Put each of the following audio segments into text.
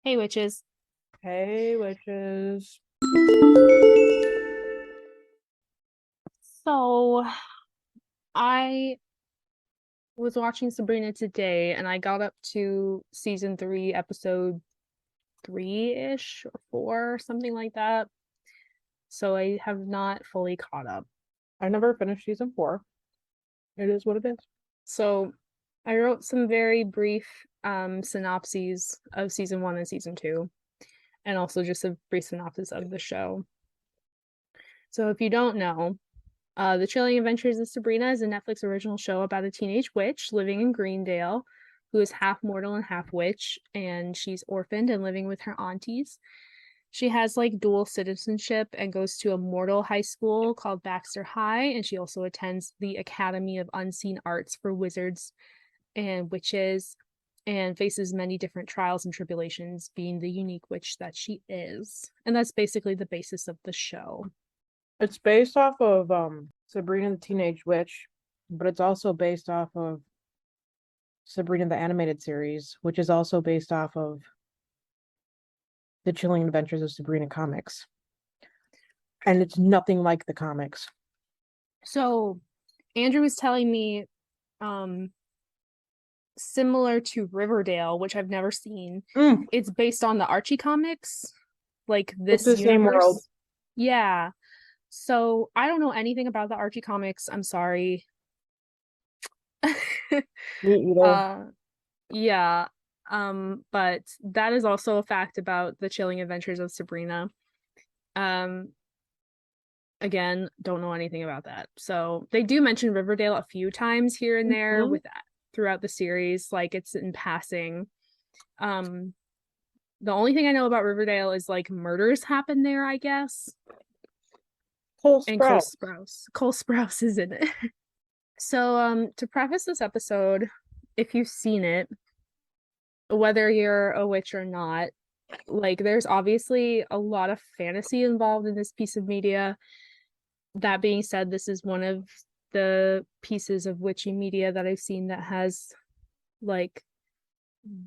Hey, witches. Hey, witches. So I was watching Sabrina today and I got up to season three, episode three-ish or four, something like that. So I have not fully caught up. I never finished season 4. It is what it is. So I wrote some very brief synopses of season one and season two, and also just a brief synopsis of the show. So if you don't know, The Chilling Adventures of Sabrina is a Netflix original show about a teenage witch living in Greendale who is half mortal and half witch, and she's orphaned and living with her aunties. She has like dual citizenship and goes to a mortal high school called Baxter High, and she also attends the Academy of Unseen Arts for Wizards and Witches and faces many different trials and tribulations, being the unique witch that she is. And that's basically the basis of the show. It's based off of Sabrina the Teenage Witch, but it's also based off of Sabrina the Animated Series, which is also based off of the Chilling Adventures of Sabrina comics. And it's nothing like the comics. So Andrew was telling me um similar to Riverdale, which I've never seen. Mm, It's based on the Archie comics, like it's this the same world. universe. Yeah. So I don't know anything about the Archie comics. I'm sorry. Me either. uh yeah. But that is also a fact about the Chilling Adventures of Sabrina. Um Again, don't know anything about that. So they do mention Riverdale a few times here and there Mhm. with throughout the series, like it's in passing. Um the only thing I know about Riverdale is like murders happen there, I guess. Cole And Cole Sprout. Sprouse. Cole Sprouse is in it. So to preface this episode, if you've seen it, whether you're a witch or not, like there's obviously a lot of fantasy involved in this piece of media. That being said, this is one of the pieces of witchy media that I've seen that has like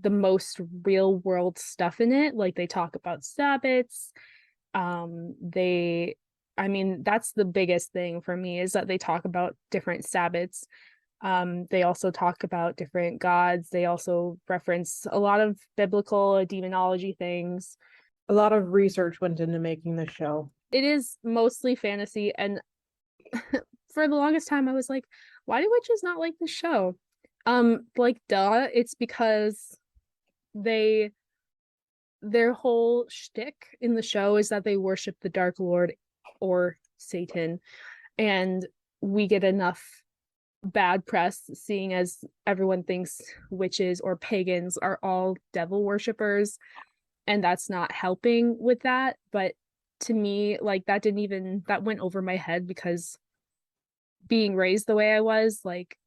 the most real world stuff in it. Like they talk about Sabbats. They I mean, that's the biggest thing for me is that they talk about different Sabbats. They also talk about different gods. They also reference a lot of biblical demonology things. A lot of research went into making this show. It is mostly fantasy, and for the longest time I was like, why do witches not like the show? Like duh, it's because they their whole shtick in the show is that they worship the Dark Lord or Satan, and we get enough bad press seeing as everyone thinks witches or pagans are all devil worshippers, and that's not helping with that. But to me, like that went over my head because being raised the way I was, like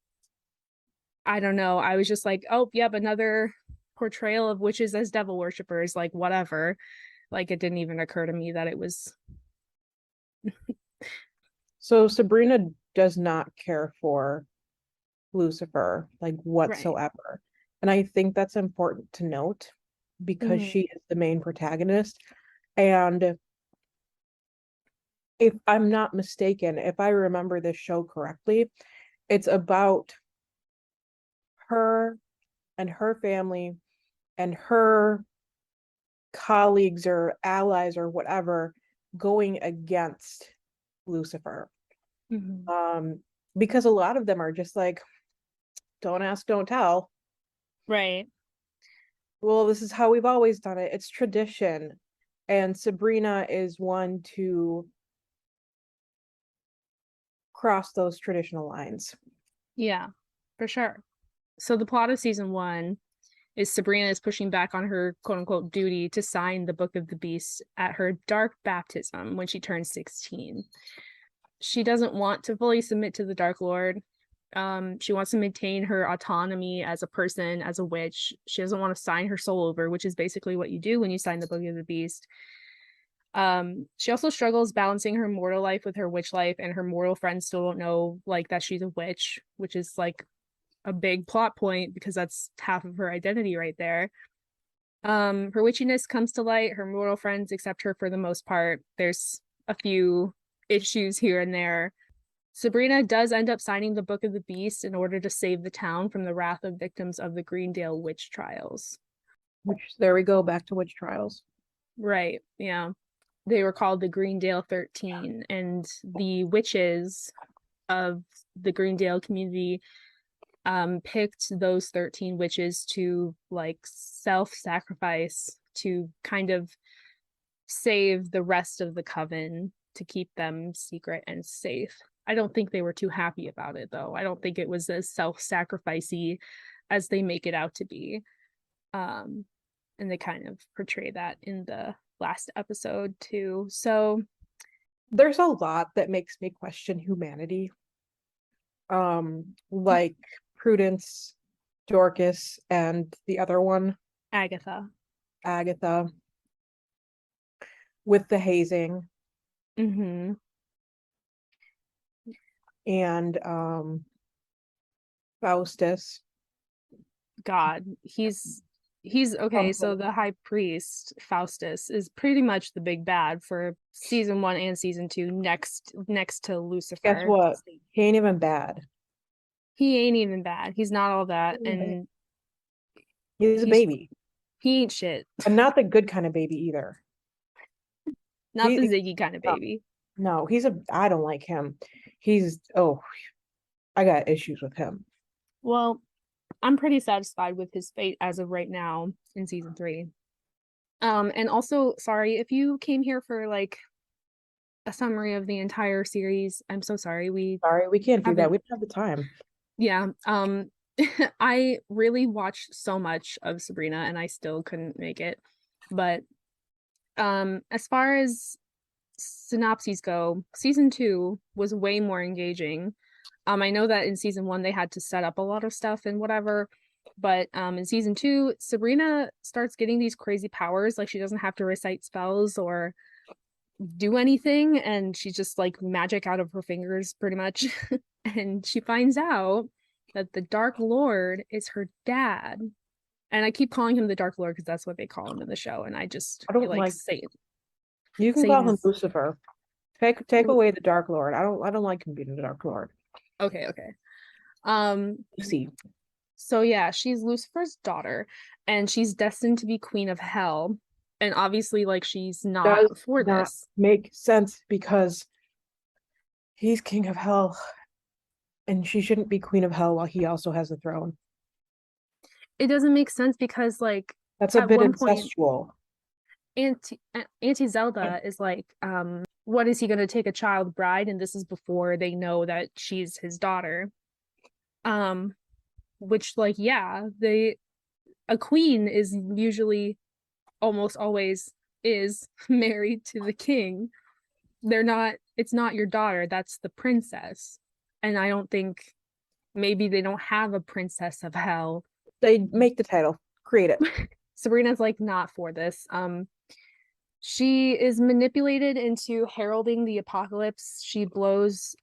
I don't know, I was just like, oh yep, another portrayal of witches as devil worshippers, like whatever. Like it didn't even occur to me that it was So Sabrina does not care for Lucifer, like right. whatsoever. And I think that's important to note because Mm-hmm. she is the main protagonist. And if I'm not mistaken, if I remember this show correctly, it's about her and her family and her colleagues or allies or whatever going against Lucifer. Mm-hmm. Um, because a lot of them are just like, don't ask, don't tell. Right. Well, this is how we've always done it. It's tradition. And Sabrina is one to cross those traditional lines. Yeah, for sure. So the plot of season one is Sabrina is pushing back on her quote unquote duty to sign the Book of the Beast at her dark baptism when she turns 16. She doesn't want to fully submit to the Dark Lord. She wants to maintain her autonomy as a person, as a witch. She doesn't want to sign her soul over, which is basically what you do when you sign the Book of the Beast. She also struggles balancing her mortal life with her witch life, and her mortal friends still don't know like that she's a witch, which is like a big plot point because that's half of her identity right there. Her witchiness comes to light. Her mortal friends accept her for the most part. There's a few issues here and there. Sabrina does end up signing the Book of the Beast in order to save the town from the wrath of victims of the Greendale witch trials. Which, there we go, back to witch trials. Right, yeah. They were called the Greendale 13, and the witches of the Greendale community picked those 13 witches to like self-sacrifice to kind of save the rest of the coven to keep them secret and safe. I don't think they were too happy about it though. I don't think it was as self-sacrificey as they make it out to be. Um and they kind of portray that in the last episode too. So There's a lot that makes me question humanity. Like Prudence, Dorcas, and the other one, Agatha. Agatha, with the hazing, Mm-hmm. and Faustus. God, he's okay. So the high priest Faustus is pretty much the big bad for season 1 and season 2, next to Guess Lucifer. what? He ain't even bad. He ain't even bad. He's not all that, and He's a he's baby, he ain't shit. and not the good kind of baby either. Not the He Ziggy kind of no, baby. no, he's a. I don't like him. He's I got issues with him. Well, I'm pretty satisfied with his fate as of right now in season 3. And also, sorry if you came here for like a summary of the entire series. I'm so sorry. We Sorry, we can't do that. haven't We don't have the time. Yeah. I really watched so much of Sabrina and I still couldn't make it. But as far as synopses go, season 2 was way more engaging. I know that in season 1 they had to set up a lot of stuff and whatever, but in season 2 Sabrina starts getting these crazy powers, like she doesn't have to recite spells or do anything, and she's just like magic out of her fingers pretty much. And she finds out that the Dark Lord is her dad. And I keep calling him the Dark Lord because that's what they call him in the show. And I just I feel don't like like. You can call him Satan's Lucifer. Take away the Dark Lord. I don't like him being the Dark Lord. okay, okay. Um, See, so yeah, she's Lucifer's daughter, and she's destined to be Queen of Hell. And obviously, like, she's not does for not this. make sense because he's king of hell, and she shouldn't be queen of hell while he also has the throne. It doesn't make sense because, like, That's a at bit one point, incestual. Auntie Zelda is like, what is he going to take a child bride? And this is before they know that she's his daughter. Um, which, like, yeah, a queen is usually almost always is married to the king. It's not your daughter, that's the princess. And I don't think maybe they don't have a princess of hell. They make the title, create it. Sabrina's like not for this. She is manipulated into heralding the apocalypse. She blows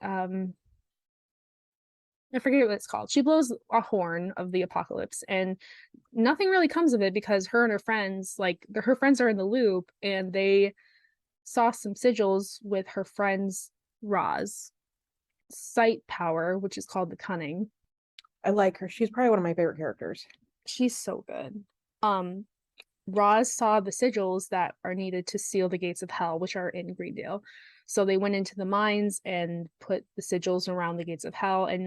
I forget what it's called. She blows a horn of the apocalypse, and nothing really comes of it because her and her friends, like her friends are in the loop, and they saw some sigils with her friend's Roz sight power, which is called the Cunning. I like her. She's probably one of my favorite characters. She's so good. Um, Roz saw the sigils that are needed to seal the gates of hell, which are in Greendale. So they went into the mines and put the sigils around the gates of hell, and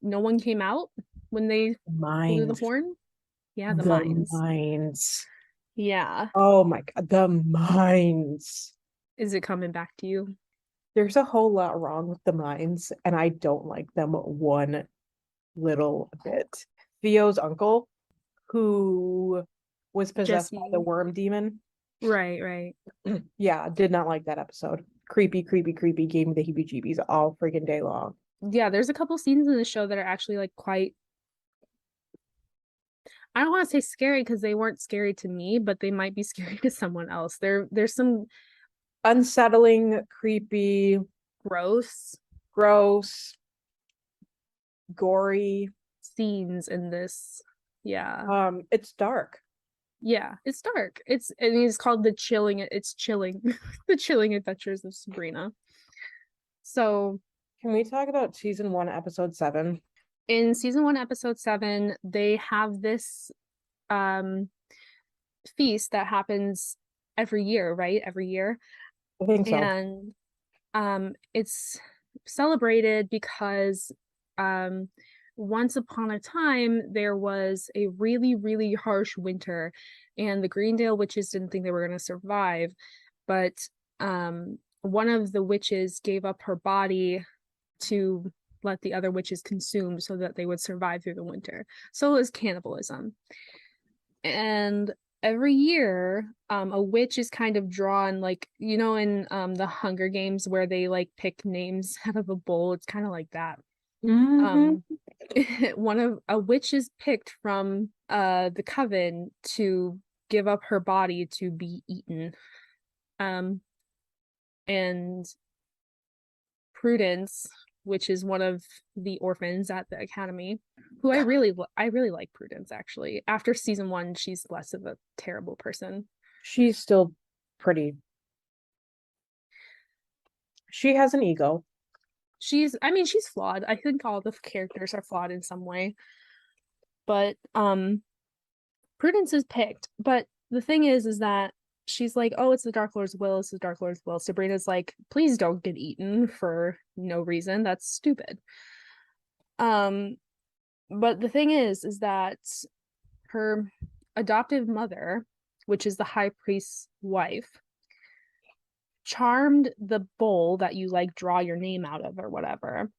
no one came out when they blew the Mines. horn. Yeah, the The mines. mines. Yeah. Oh my God, the mines. Is it coming back to you? There's a whole lot wrong with the mines, and I don't like them one little bit. Theo's uncle, who was possessed by the Jesse. worm demon. Right, right. Yeah, did not like that episode. Creepy, creepy, creepy. Gave me the heebie-jeebies all freaking day long. Yeah, there's a couple scenes in the show that are actually like quite I don't want to say scary because they weren't scary to me, but they might be scary to someone else. There's some Unsettling, creepy, gross gross, gory. scenes in this. Yeah. It's dark. Yeah, it's dark. It's called it's chilling the Chilling Adventures of Sabrina. So Can we talk about season 1, episode 7? in season 1, episode 7, they have this um feast that happens every year, right? Every year. I think so. And it's celebrated because um once upon a time there was a really, really harsh winter, and the Greendale witches didn't think they were going to survive, but one of the witches gave up her body to let the other witches consume so that they would survive through the winter. So it was cannibalism. And every year, a witch is kind of drawn, like, in the Hunger Games where they like pick names out of a bowl. It's kind of like that. Mm-hmm. um one of a witch is picked from the coven to give up her body to be eaten. And Prudence, which is one of the orphans at the academy, who I really like Prudence, actually. After season 1, she's less of a terrible person. She's still pretty. She has an ego. I mean, she's flawed. I think all the characters are flawed in some way. But Prudence is picked. But the thing is that she's like, oh, it's the Dark Lord's will, it's the Dark Lord's will. Sabrina's like, please don't get eaten for no reason. That's stupid. Um, but the thing is that her adoptive mother, which is the high priest's wife, charmed the bowl that you like draw your name out of or whatever,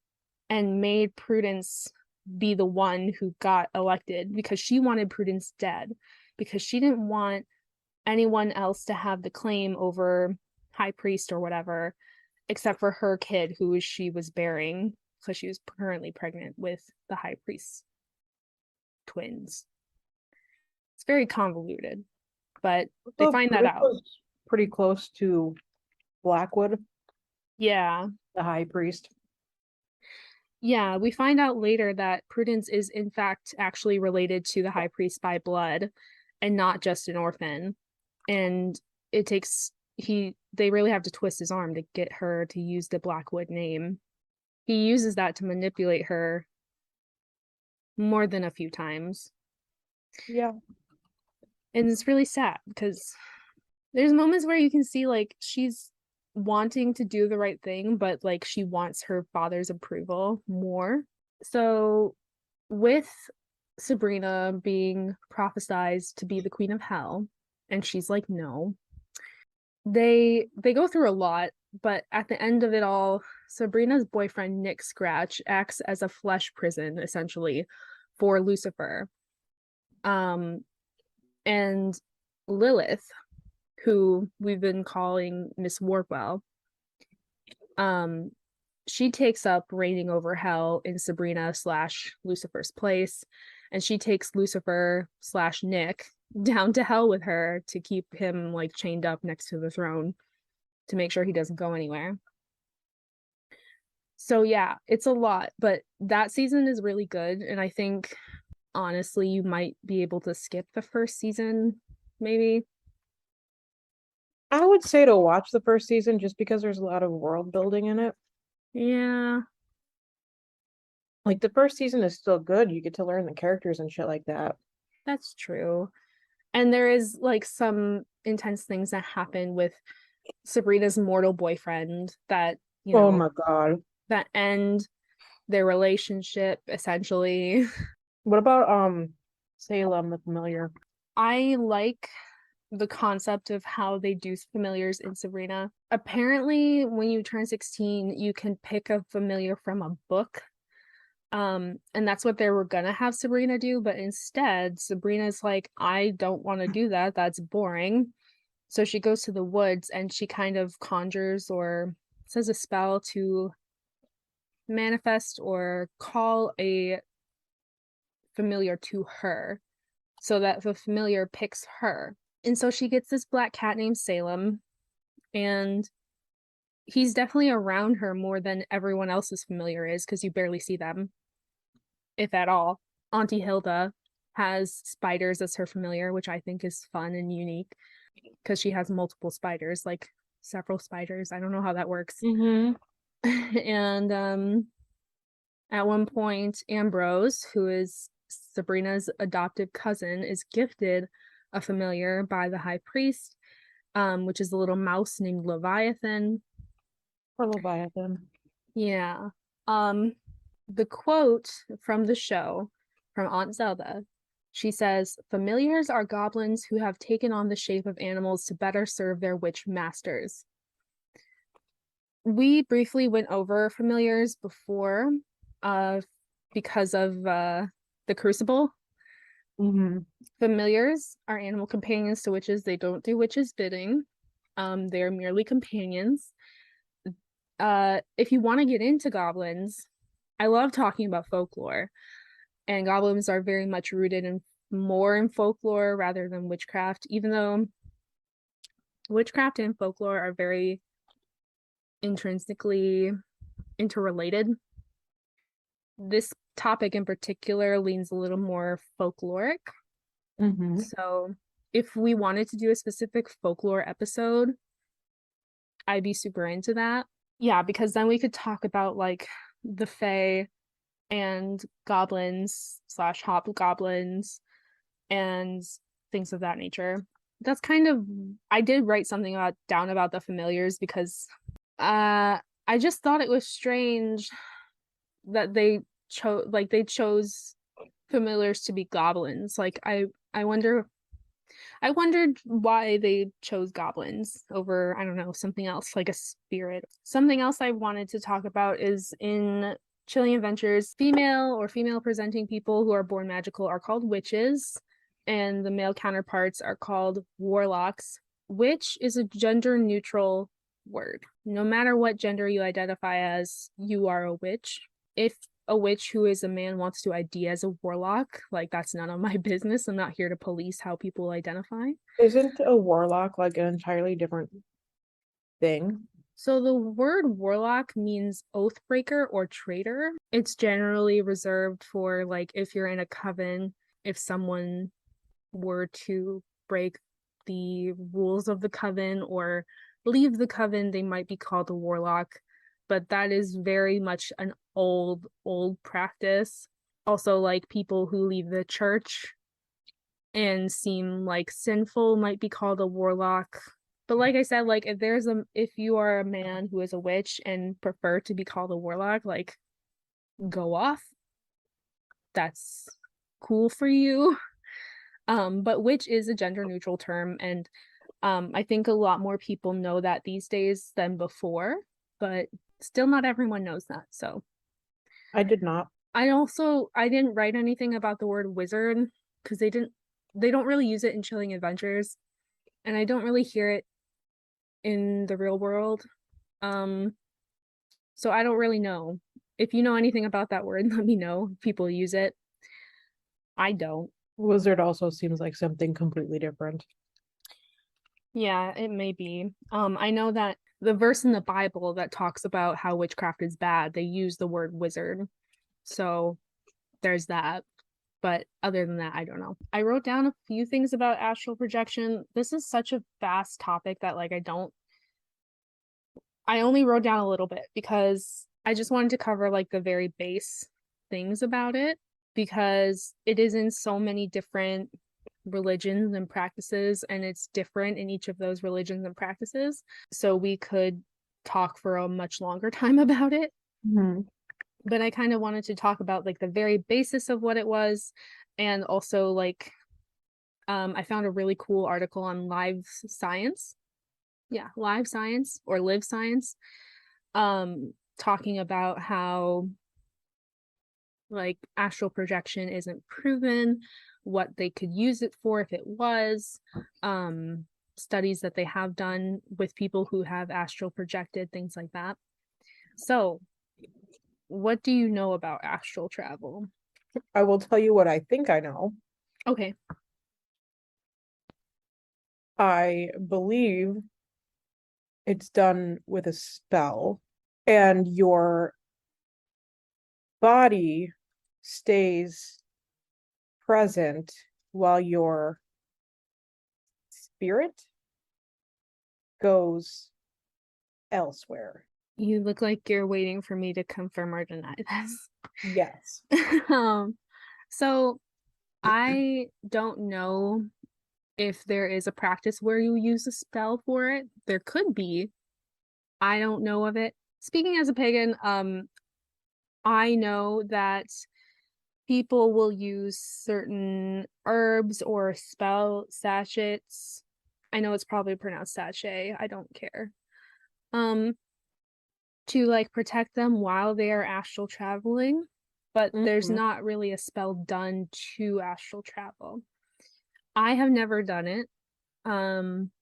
and made Prudence be the one who got elected because she wanted Prudence dead, because she didn't want anyone else to have the claim over high priest or whatever, except for her kid who she was bearing, because she was currently pregnant with the high priest's twins. It's very convoluted, but they So find that Prudence out. was pretty close to Blackwood, Yeah. the high priest. Yeah, we find out later that Prudence is in fact actually related to the high priest by blood and not just an orphan. And it takes they really have to twist his arm to get her to use the Blackwood name. He uses that to manipulate her more than a few times. Yeah. And it's really sad because there's moments where you can see like she's wanting to do the right thing, but like she wants her father's approval more. So with Sabrina being prophesized to be the queen of hell, and she's like, no, they go through a lot, but at the end of it all, Sabrina's boyfriend Nick Scratch acts as a flesh prison essentially for Lucifer. And Lilith, who we've been calling Miss Wardwell, um, she takes up reigning over hell in Sabrina slash Lucifer's place, and she takes Lucifer slash Nick down to hell with her to keep him like chained up next to the throne to make sure he doesn't go anywhere. So yeah, it's a lot, but that season is really good, and I think honestly you might be able to skip the first season, maybe. I would say to watch the first season just because there's a lot of world building in it. Yeah, Like the first season is still good. You get to learn the characters and shit like that. that's true. And there is like some intense things that happen with Sabrina's mortal boyfriend that, Oh my God. that end their relationship essentially. What about Salem the Familiar? I like the concept of how they do familiars in Sabrina. Apparently, when you turn 16, you can pick a familiar from a book. And that's what they were gonna have Sabrina do, but instead, Sabrina's like, I don't want to do that. That's boring. So she goes to the woods and she kind of conjures or says a spell to manifest or call a familiar to her so that the familiar picks her. And so she gets this black cat named Salem, and he's definitely around her more than everyone else's familiar is because you barely see them, if at all. Auntie Hilda has spiders as her familiar, which I think is fun and unique because she has multiple spiders, like several spiders. I don't know how that works. And at one point, Ambrose, who is Sabrina's adopted cousin, is gifted a familiar by the high priest, which is a little mouse named Leviathan. Or Leviathan. Yeah. The quote from the show from Aunt Zelda, she says, "Familiars are goblins who have taken on the shape of animals to better serve their witch masters." We briefly went over familiars before, because of the Crucible. Familiars are animal companions to witches. They don't do witches' bidding. They're merely companions. If you want to get into goblins, I love talking about folklore, and goblins are very much rooted in more in folklore rather than witchcraft, even though witchcraft and folklore are very intrinsically interrelated. This topic in particular leans a little more folkloric. So if we wanted to do a specific folklore episode, I'd be super into that. Yeah, because then we could talk about like the Fae and goblins slash hobgoblins and things of that nature. That's kind of, I did write something down about the familiars because I just thought it was strange that they chose familiars to be goblins. Like I wondered why they chose goblins over, I don't know, something else like a spirit. Something else I wanted to talk about is in Chilling Adventures, female or female presenting people who are born magical are called witches, and the male counterparts are called warlocks. Witch is a gender neutral word. No matter what gender you identify as, you are a witch. If a witch who is a man wants to ID as a warlock, like that's none of my business. I'm not here to police how people identify. Isn't a warlock like an entirely different thing? So the word warlock means oath breaker or traitor. It's generally reserved for like if you're in a coven, if someone were to break the rules of the coven or leave the coven, they might be called a warlock. But that is very much an old practice. Also, like people who leave the church and seem like sinful might be called a warlock. But like I said, like if you are a man who is a witch and prefer to be called a warlock, like go off. That's cool for you. But witch is a gender neutral term, and I think a lot more people know that these days than before, but still not everyone knows that. So I did not. I didn't write anything about the word wizard because they don't really use it in Chilling Adventures, and I don't really hear it in the real world. So I don't really know. If you know anything about that word, let me know. People use it. I don't. Wizard also seems like something completely different. Yeah, it may be. I know that the verse in the Bible that talks about how witchcraft is bad, they use the word wizard. So there's that. But other than that, I don't know. I wrote down a few things about astral projection. This is such a vast topic that like I only wrote down a little bit because I just wanted to cover like the very base things about it because it is in so many different religions and practices, and it's different in each of those religions and practices. So we could talk for a much longer time about it. But I kind of wanted to talk about like the very basis of what it was, and also like I found a really cool article on Live Science. Yeah, Live Science or Live Science, talking about how like astral projection isn't proven, what they could use it for if it was, studies that they have done with people who have astral projected, things like that. So, what do you know about astral travel? I will tell you what I think I know. Okay. I believe it's done with a spell, and your body stays present while your spirit goes elsewhere. You look like you're waiting for me to confirm or deny this. Yes. So I don't know if there is a practice where you use a spell for it. There could be. I don't know of it. Speaking as a pagan, I know that people will use certain herbs or spell sachets. I know it's probably pronounced sachet. I don't care. To like protect them while they are astral traveling, but there's Mhm. not really a spell done to astral travel. I have never done it. Um,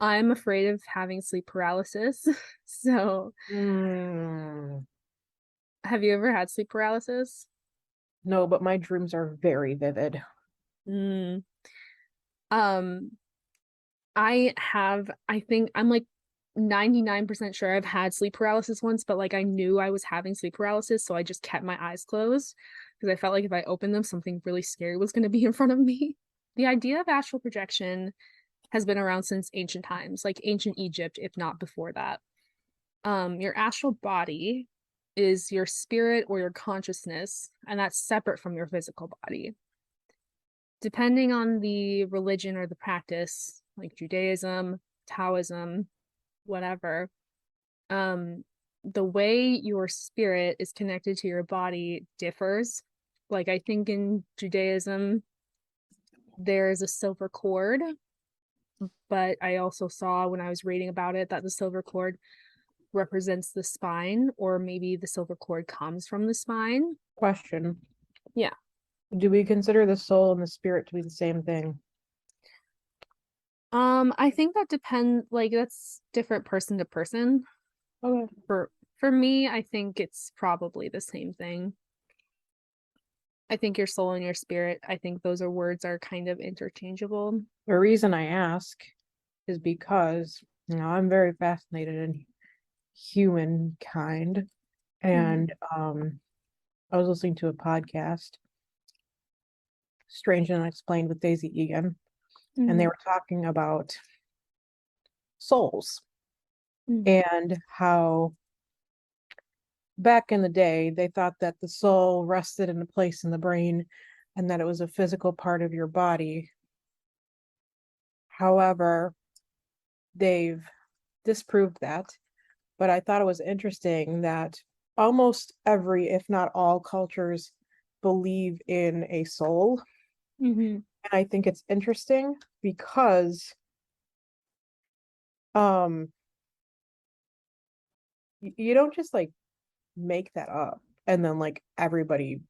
I'm afraid of having sleep paralysis. So, Mm. have you ever had sleep paralysis? No, but my dreams are very vivid. Mm. Um, I think I'm like 99% sure I've had sleep paralysis once, but like I knew I was having sleep paralysis, so I just kept my eyes closed because I felt like if I opened them, something really scary was going to be in front of me. The idea of astral projection has been around since ancient times, like ancient Egypt, if not before that. Your astral body is your spirit or your consciousness, and that's separate from your physical body. Depending on the religion or the practice, like Judaism, Taoism, whatever, the way your spirit is connected to your body differs. Like I think in Judaism, there's a silver cord, but I also saw when I was reading about it that the silver cord represents the spine, or maybe the silver cord comes from the spine. Question. Yeah. Do we consider the soul and the spirit to be the same thing? I think that depends, like that's different person to person. Okay. For me, I think it's probably the same thing. I think your soul and your spirit, I think those are words are kind of interchangeable. The reason I ask is because, I'm very fascinated in humankind. Mhm. And I was listening to a podcast, Strange and Unexplained with Daisy Egan, and they Mhm. were talking about souls Mhm. and how back in the day they thought that the soul rested in a place in the brain and that it was a physical part of your body. However, they've disproved that. But I thought it was interesting that almost every, if not all, cultures believe in a soul. Mhm. And I think it's interesting because um you don't just like make that up and then like everybody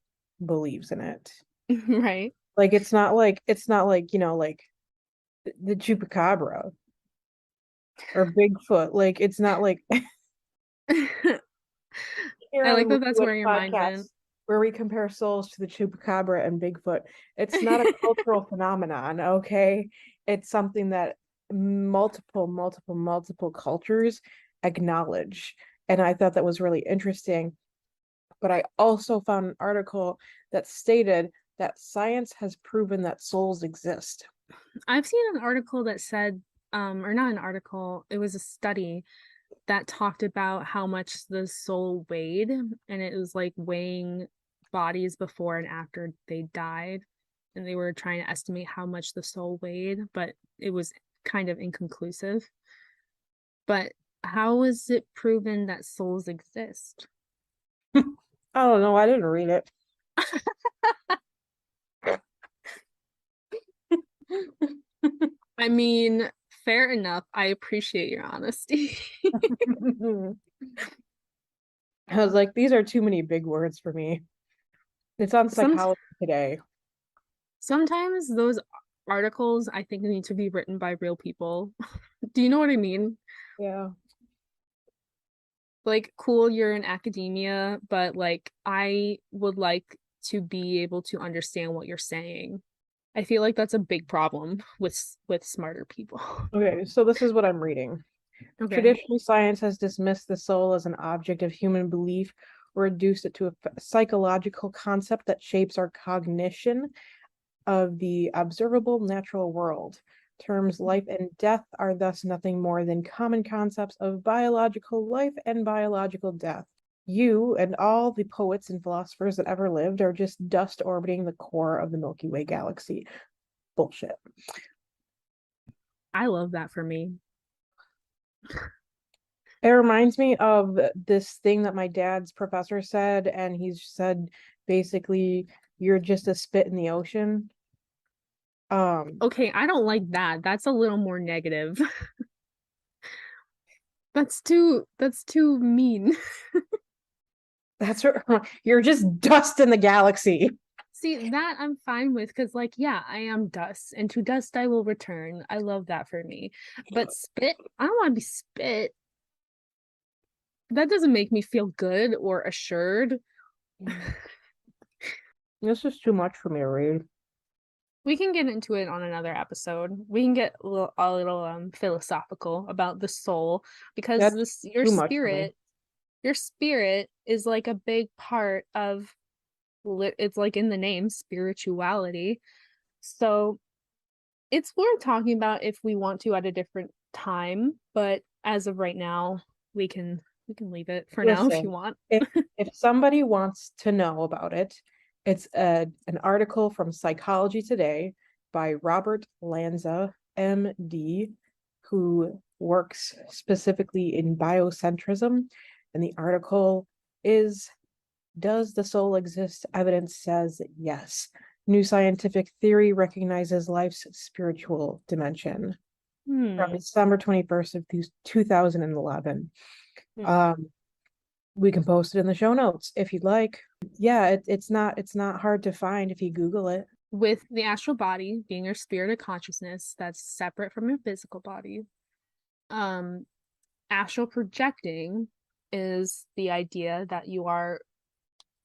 believes in it. Right. Like it's not like, like the chupacabra or Bigfoot. Like it's not like I here on like the Movie that that's Witch where your mind went. podcast where we compare souls to the chupacabra and Bigfoot. It's not a cultural phenomenon, okay? It's something that multiple cultures acknowledge. And I thought that was really interesting. But I also found an article that stated that science has proven that souls exist. I've seen an article that said, or not an article, it was a study that talked about how much the soul weighed, and it was like weighing bodies before and after they died. And they were trying to estimate how much the soul weighed, but it was kind of inconclusive. But how is it proven that souls exist? I don't know. I didn't read it. I mean, fair enough. I appreciate your honesty. I was like, these are too many big words for me. It's on Some Psychology Today. sometimes those articles I think need to be written by real people. Do you know what I mean? Yeah. Like, cool, you're in academia, but like I would like to be able to understand what you're saying. I feel like that's a big problem with smarter people. Okay, so this is what I'm reading. Okay. Traditionally, science has dismissed the soul as an object of human belief reduced it to a psychological concept that shapes our cognition of the observable natural world. Terms life and death are thus nothing more than common concepts of biological life and biological death. You and all the poets and philosophers that ever lived are just dust orbiting the core of the Milky Way galaxy. Bullshit. I love that for me. It reminds me of this thing that my dad's professor said, and he said basically, you're just a spit in the ocean. Okay, I don't like that. That's a little more negative. That's too mean. That's what you're just dust in the galaxy. See, that I'm fine with because, like, yeah, I am dust, and to dust I will return. I love that for me. But spit, I don't want to be spit. That doesn't make me feel good or assured. This is too much for me to read. We can get into it on another episode. We can get a little philosophical about the soul because That's this too much for me. your spirit is like a big part of it's like in the name spirituality. So it's worth talking about if we want to at a different time, but as of right now, we can leave it for now if you Listen, want. if somebody wants to know about it, it's an article from Psychology Today by Robert Lanza, MD, who works specifically in biocentrism. And the article is, Does the Soul Exist? Evidence says yes. New scientific theory recognizes life's spiritual dimension. From December 21st of 2011. We can post it in the show notes if you'd like. Yeah, it's not hard to find if you Google it. With the astral body being your spirit of consciousness that's separate from your physical body, astral projecting is the idea that you are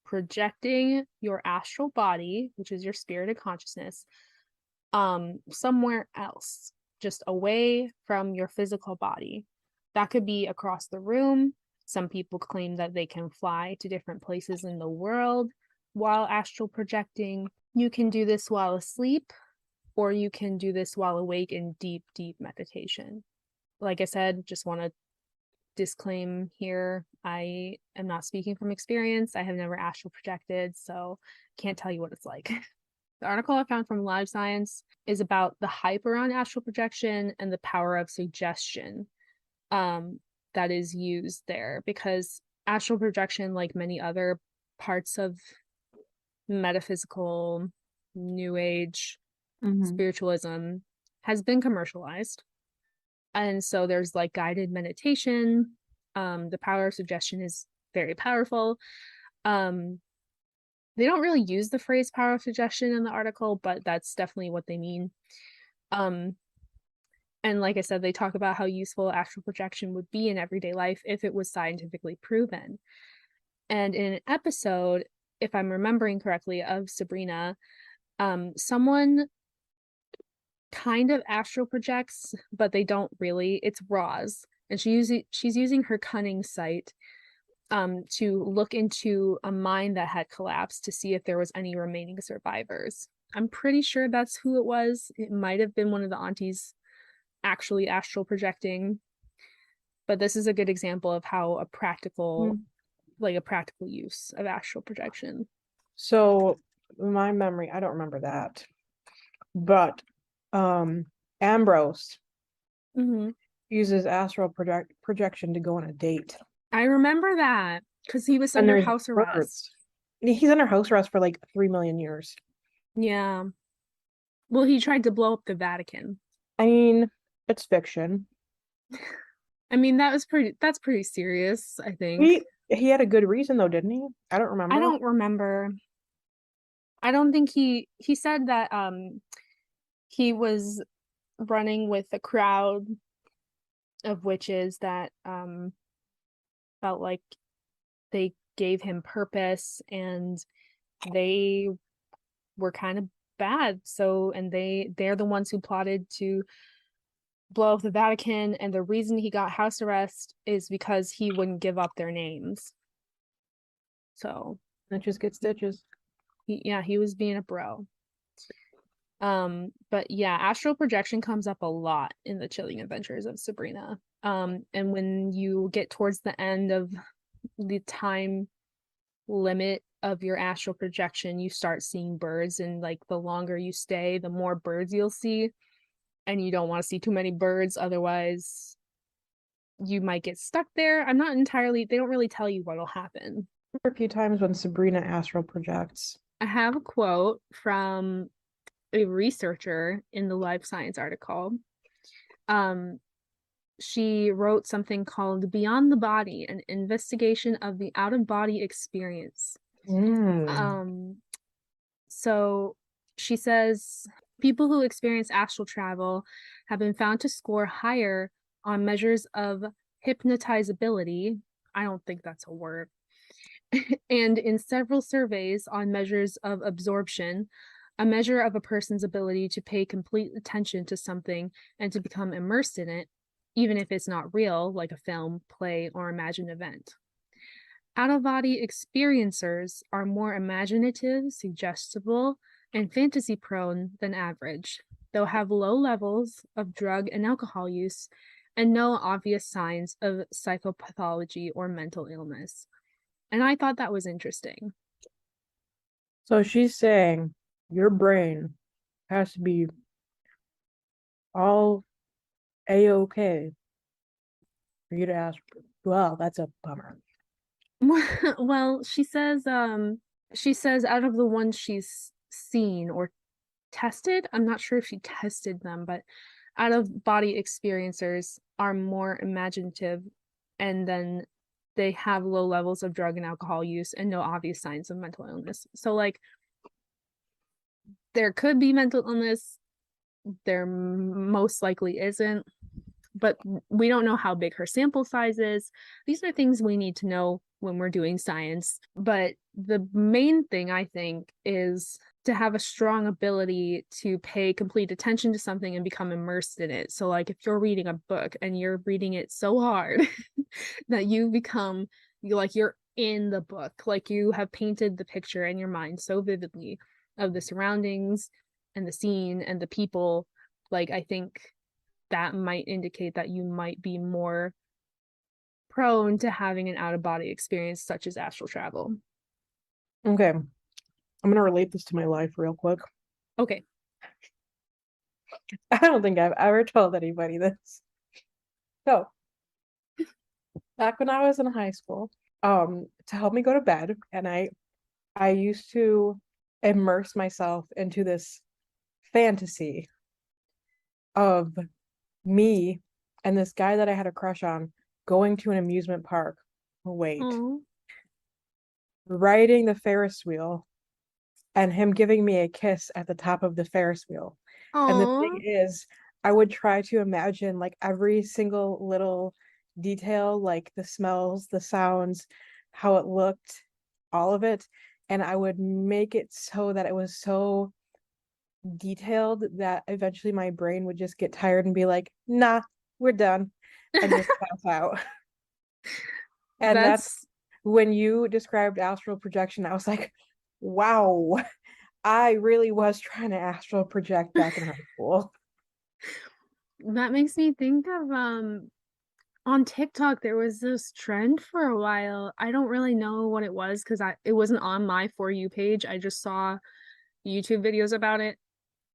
projecting your astral body, which is your spirit of consciousness, somewhere else, just away from your physical body. That could be across the room. Some people claim that they can fly to different places in the world while astral projecting. You can do this while asleep, or you can do this while awake in deep, deep meditation. Like I said, just want to disclaim here, I am not speaking from experience. I have never astral projected, so can't tell you what it's like. The article I found from Live Science is about the hype around astral projection and the power of suggestion that is used there, because astral projection, like many other parts of metaphysical, new age, spiritualism, has been commercialized. And so there's like guided meditation. The power of suggestion is very powerful. They don't really use the phrase power of suggestion in the article, but that's definitely what they mean. And like I said, they talk about how useful astral projection would be in everyday life if it was scientifically proven. And in an episode, if I'm remembering correctly, of Sabrina, someone kind of astral projects, but they don't really. It's Roz, and she's using her cunning sight to look into a mine that had collapsed to see if there was any remaining survivors. I'm pretty sure that's who it was. It might have been one of the aunties actually astral projecting, but this is a good example of how a practical use of astral projection. So my memory, I don't remember that, but Ambrose uses astral projection to go on a date. I remember that because he was under house arrest. He's under house arrest for like 3 million years. Yeah. Well, he tried to blow up the Vatican. I mean, it's fiction. I mean, that's pretty serious, I think. He had a good reason though, didn't he? I don't remember. I don't remember. I don't think he said that he was running with a crowd of witches that felt like they gave him purpose, and they were kind of bad. So, and they're the ones who plotted to blow up the Vatican, and the reason he got house arrest is because he wouldn't give up their names. So Snitches get stitches. he was being a bro. But yeah, astral projection comes up a lot in the Chilling Adventures of Sabrina. And when you get towards the end of the time limit of your astral projection, you start seeing birds, and like the longer you stay, the more birds you'll see. And you don't want to see too many birds, otherwise you might get stuck there. I'm not entirely, they don't really tell you what'll happen. A few times when Sabrina astral projects. I have a quote from a researcher in the Life Science article. Um, she wrote something called Beyond the Body, an investigation of the out-of-body experience. Mm. So she says people who experience astral travel have been found to score higher on measures of hypnotizability. I don't think that's a word. And in several surveys on measures of absorption, a measure of a person's ability to pay complete attention to something and to become immersed in it, even if it's not real, like a film, play, or imagined event. Out-of-body experiencers are more imaginative, suggestible, and fantasy-prone than average. They'll have low levels of drug and alcohol use and no obvious signs of psychopathology or mental illness. And I thought that was interesting. So she's saying your brain has to be all A-okay for you to ask. Well, that's a bummer. Well, she says out of the ones she's seen or tested, I'm not sure if she tested them, but out of body experiencers are more imaginative, and then they have low levels of drug and alcohol use and no obvious signs of mental illness. So like there could be mental illness, there most likely isn't, but we don't know how big her sample size is. These are things we need to know when we're doing science. But the main thing, I think, is to have a strong ability to pay complete attention to something and become immersed in it. So like if you're reading a book and you're reading it so hard that you're in the book, like you have painted the picture in your mind so vividly of the surroundings and the scene and the people, like I think that might indicate that you might be more prone to having an out-of-body experience such as astral travel. Okay. I'm gonna relate this to my life real quick. Okay. I don't think I've ever told anybody this. So, back when I was in high school, to help me go to bed, and I used to immerse myself into this fantasy of me and this guy that I had a crush on going to an amusement park. Wait, Oh. riding the Ferris wheel and him giving me a kiss at the top of the Ferris wheel. And the thing Oh. is, I would try to imagine like every single little detail, like the smells, the sounds, how it looked, all of it. And I would make it so that it was so detailed that eventually my brain would just get tired and be like, nah, we're done, and just pass out. And that's That's when you described astral projection, I was like, wow, I really was trying to astral project back in high school. that makes me think of on TikTok there was this trend for a while. I don't really know what it was because I it wasn't on my For You page. I just saw YouTube videos about it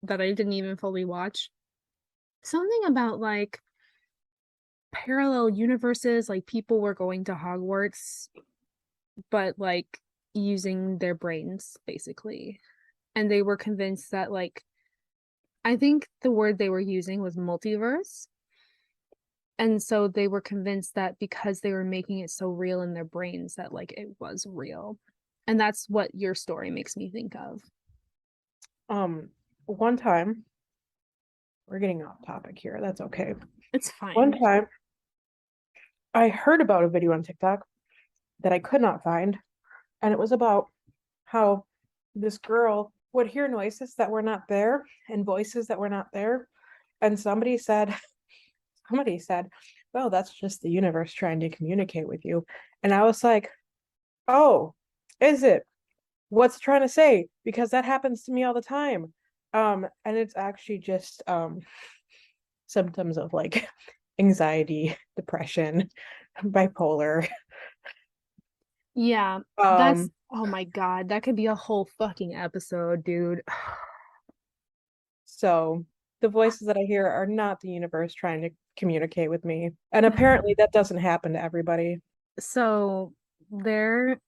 that I didn't even fully watch. Something about like parallel universes, like people were going to Hogwarts, but like using their brains basically. And they were convinced that like I think the word they were using was multiverse. And so they were convinced that because they were making it so real in their brains that like it was real. And that's what your story makes me think of. Um, one time, we're getting off topic here. That's okay. It's One fine. time, I heard about a video on TikTok that I could not find, and it was about how this girl would hear noises that were not there and voices that were not there. And somebody said, well, that's just the universe trying to communicate with you. And I was like, oh, Is it? What's it trying to say? Because that happens to me all the time. And it's actually just symptoms of like anxiety, depression, bipolar. Yeah, that's Um, oh my God, that could be a whole fucking episode, dude. so the voices that I hear are not the universe trying to communicate with me. And apparently that doesn't happen to everybody. So there,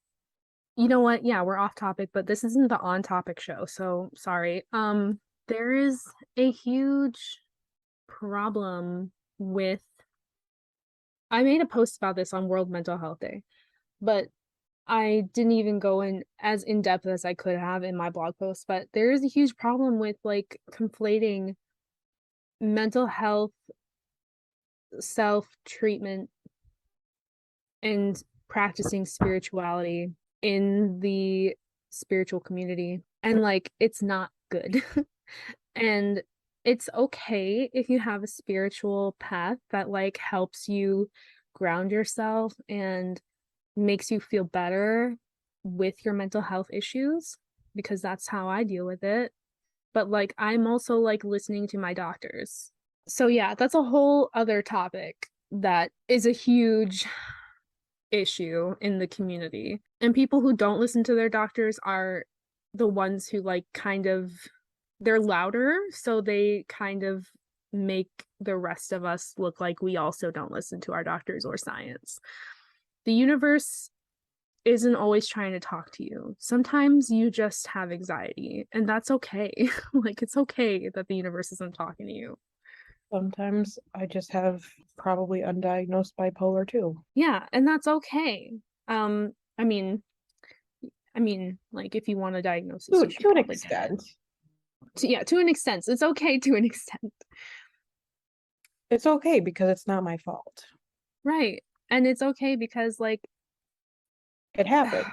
you know what? Yeah, we're off topic, but this isn't the on topic show, so sorry. There is a huge problem with I made a post about this on World Mental Health Day, but I didn't even go in as in depth as I could have in my blog post, but there is a huge problem with like conflating mental health, self-treatment, and practicing spirituality in the spiritual community. And like, it's not good. And it's okay if you have a spiritual path that like helps you ground yourself and makes you feel better with your mental health issues, because that's how I deal with it. But like, I'm also like listening to my doctors. So yeah, that's a whole other topic that is a huge issue in the community. And people who don't listen to their doctors are the ones who like kind of they're louder, so they kind of make the rest of us look like we also don't listen to our doctors or science. The universe isn't always trying to talk to you. Sometimes you just have anxiety, and that's okay. Like, it's okay that the universe isn't talking to you. Sometimes I just have probably undiagnosed bipolar too. Yeah, and that's okay. Um, I mean, like if you want a diagnosis, you should To an probably get it. extent. Yeah, to an extent. It's okay to an extent. It's okay because it's not my fault. Right. And it's okay because like It happened.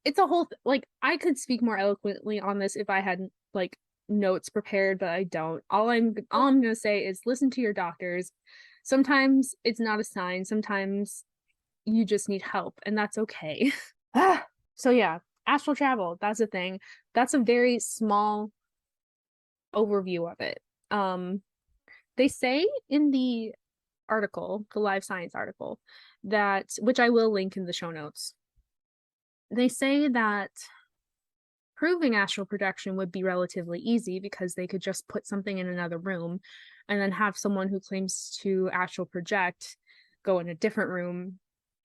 it's a whole like I could speak more eloquently on this if I had like notes prepared, but I don't. All I'm gonna say is listen to your doctors. Sometimes it's not a sign. Sometimes you just need help, and that's okay. So yeah, astral travel, that's a thing. That's a very small overview of it. Um, they say in the article, the Live Science article, that which I will link in the show notes. They say that proving astral projection would be relatively easy because they could just put something in another room and then have someone who claims to astral project go in a different room,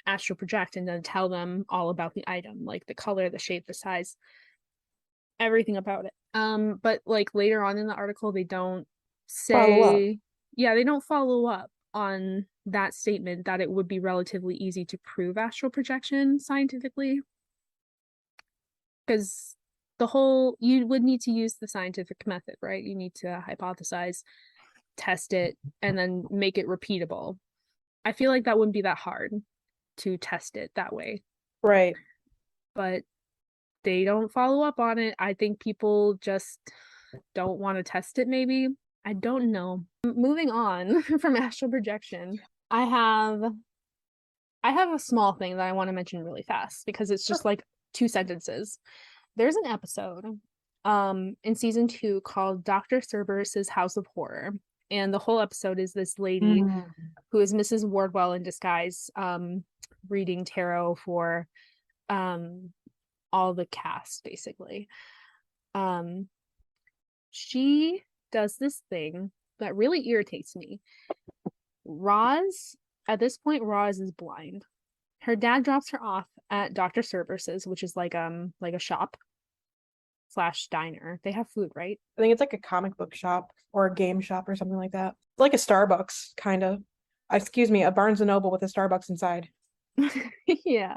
astral project, and then tell them all about the item, like the color, the shape, the size, everything about it. But like later on in the article, they don't Follow up. say, yeah, they don't follow up on that statement that it would be relatively easy to prove astral projection scientifically, because the whole you would need to use the scientific method, right? You need to hypothesize, test it, and then make it repeatable. I feel like that wouldn't be that hard to test it that way, Right. but they don't follow up on it. I think people just don't want to test it, maybe. I don't know. Moving on from astral projection, I have I have a small thing that I want to mention really fast because it's just like two sentences. There's an episode in season 2 called Dr. Cerberus's House of Horror. And the whole episode is this lady Mm. who is Mrs. Wardwell in disguise, reading tarot for um all the cast, basically. Um, she does this thing that really irritates me. Roz, at this point, Roz is blind. Her dad drops her off at Dr. Cerberus's, which is like a shop slash diner. They have food, right? I think it's like a comic book shop or a game shop or something like that. Like a Starbucks, kind of. Excuse me, a Barnes and Noble with a Starbucks inside. Yeah.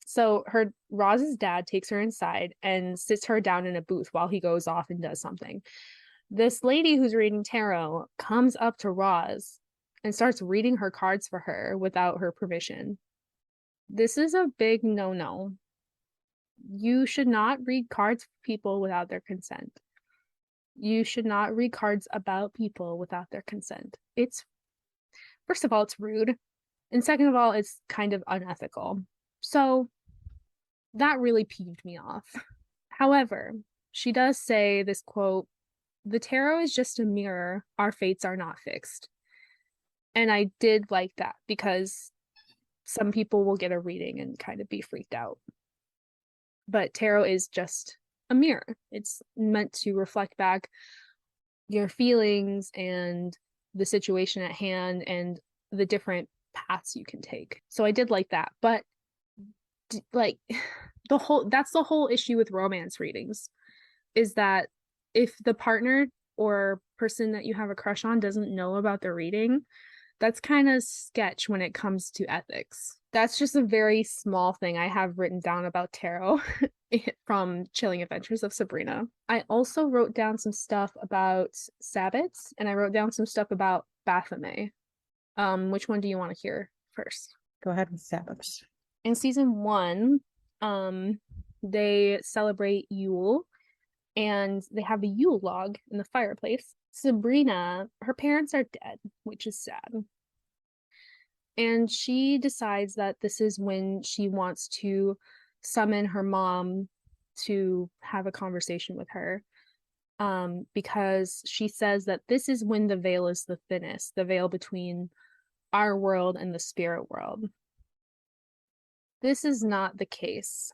So her Roz's dad takes her inside and sits her down in a booth while he goes off and does something. This lady who's reading tarot comes up to Roz and starts reading her cards for her without her permission. This is a big no-no. You should not read cards for people without their consent. You should not read cards about people without their consent. It's first of all, it's rude. And second of all, it's kind of unethical. So that really peeved me off. However, she does say this quote, "The tarot is just a mirror. Our fates are not fixed." And I did like that because some people will get a reading and kind of be freaked out. But tarot is just a mirror. It's meant to reflect back your feelings and the situation at hand and the different paths you can take. So I did like that. But like that's the whole issue with romance readings is that if the partner or person that you have a crush on doesn't know about the reading, that's kind of sketch when it comes to ethics. That's just a very small thing I have written down about tarot from Chilling Adventures of Sabrina. I also wrote down some stuff about Sabbats and I wrote down some stuff about Baphomet. Which one do you want to hear first? Go ahead with Sabbaths. In season 1, they celebrate Yule and they have a Yule log in the fireplace. Sabrina, her parents are dead, which is sad. And she decides that this is when she wants to summon her mom to have a conversation with her. Because she says that this is when the veil is the thinnest, the veil between our world and the spirit world. This is not the case.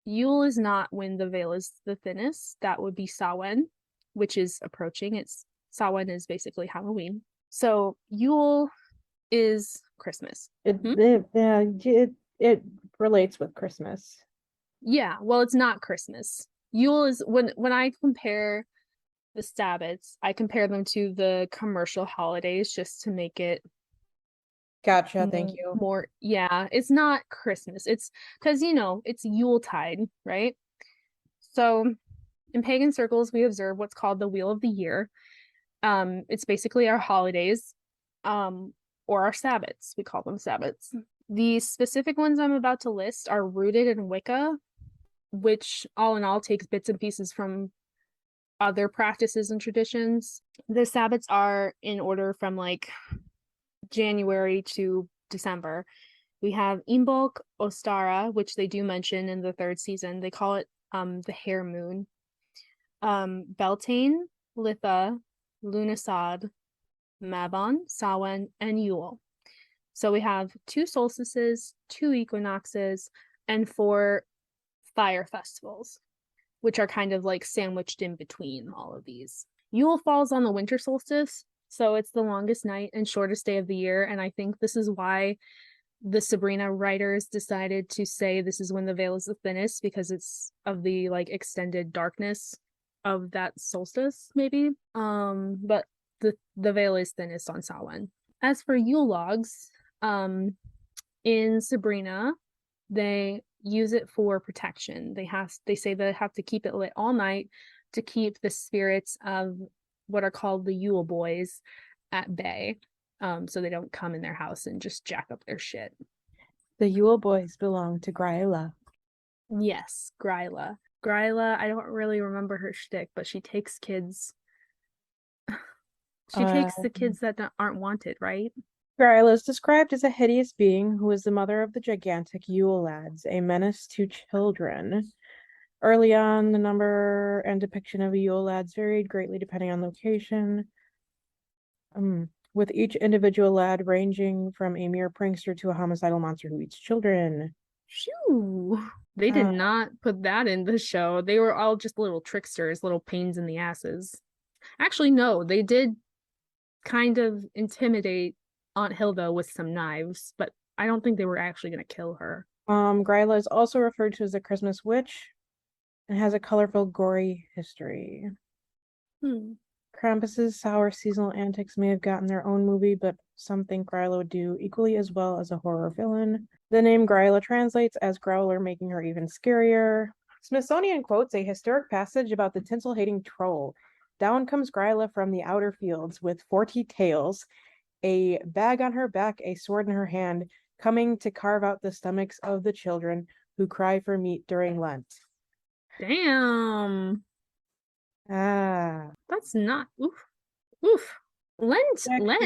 Yule is not when the veil is the thinnest. That would be Samhain, which is approaching. Samhain is basically Halloween. So Yule is Christmas. It relates with Christmas. Yeah, well, it's not Christmas. Yule is when I compare the Sabbats, I compare them to the commercial holidays just to make it Gotcha, thank you. more, yeah, it's not Christmas. It's because it's Yuletide, right? So in pagan circles, we observe what's called the Wheel of the Year. It's basically our holidays, or our Sabbats. We call them Sabbats. The specific ones I'm about to list are rooted in Wicca, which all in all takes bits and pieces from other practices and traditions. The Sabbats are in order from like January to December. We have Imbolc Ostara, which they do mention in the 3rd season. They call it the hare moon. Beltane, Litha, Lughnasadh, Mabon, Samhain, and Yule. So we have 2 solstices, 2 equinoxes, and 4 fire festivals, which are kind of like sandwiched in between all of these. Yule falls on the winter solstice, so it's the longest night and shortest day of the year, and I think this is why the Sabrina writers decided to say this is when the veil is the thinnest, because it's of the like extended darkness of that solstice, maybe. But the veil is thinnest on Samhain. As for Yule logs, in Sabrina, they use it for protection. They say they have to keep it lit all night to keep the spirits of what are called the Yule boys at bay, so they don't come in their house and just jack up their shit. The Yule boys belong to Gryla. Yes, Gryla. Gryla, I don't really remember her shtick, but she takes kids. She takes the kids that aren't wanted, right? Gryla is described as a hideous being who is the mother of the gigantic Yule lads, a menace to children. Early on, the number and depiction of Yule lads varied greatly depending on location, with each individual lad ranging from a mere prankster to a homicidal monster who eats children. Shoo! They did not put that in the show. They were all just little tricksters, little pains in the asses. Actually, no, they did kind of intimidate Aunt Hilda with some knives, but I don't think they were actually going to kill her. Gryla is also referred to as a Christmas witch and has a colorful, gory history. Krampus's sour seasonal antics may have gotten their own movie, but some think Gryla would do equally as well as a horror villain. The name Gryla translates as growler, making her even scarier. Smithsonian quotes a historic passage about the tinsel-hating troll. Down comes Gryla from the outer fields with 40 tails, a bag on her back, a sword in her hand, coming to carve out the stomachs of the children who cry for meat during Lent. Damn. That's not oof. Lent is not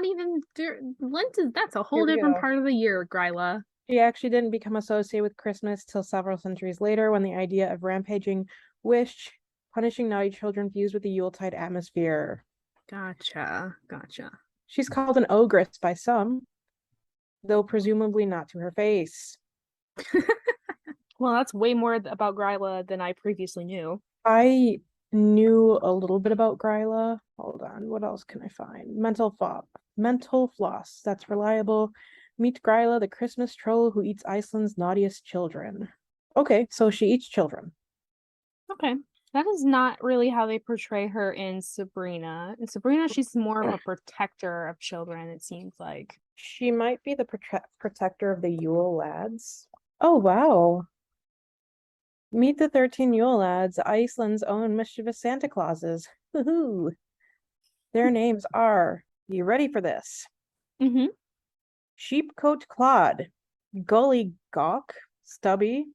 even Lent is that's a whole different part of the year, Gryla. She actually didn't become associated with Christmas till several centuries later when the idea of rampaging witch punishing naughty children fused with the Yuletide atmosphere. Gotcha. Gotcha. She's called an ogress by some, though presumably not to her face. Well, that's way more about Gryla than I previously knew. I knew a little bit about Gryla. Hold on, what else can I find? Mental floss. That's reliable. Meet Gryla, the Christmas troll who eats Iceland's naughtiest children. Okay, so she eats children. Okay. That is not really how they portray her in Sabrina. In Sabrina, she's more of a protector of children, it seems like. She might be the protector of the Yule lads. Oh, wow. Meet the 13 Yule lads, Iceland's own mischievous Santa Clauses. Woohoo! Their names are, you ready for this? Mm-hmm. Sheepcoat Clod, Gully Gawk, Stubby,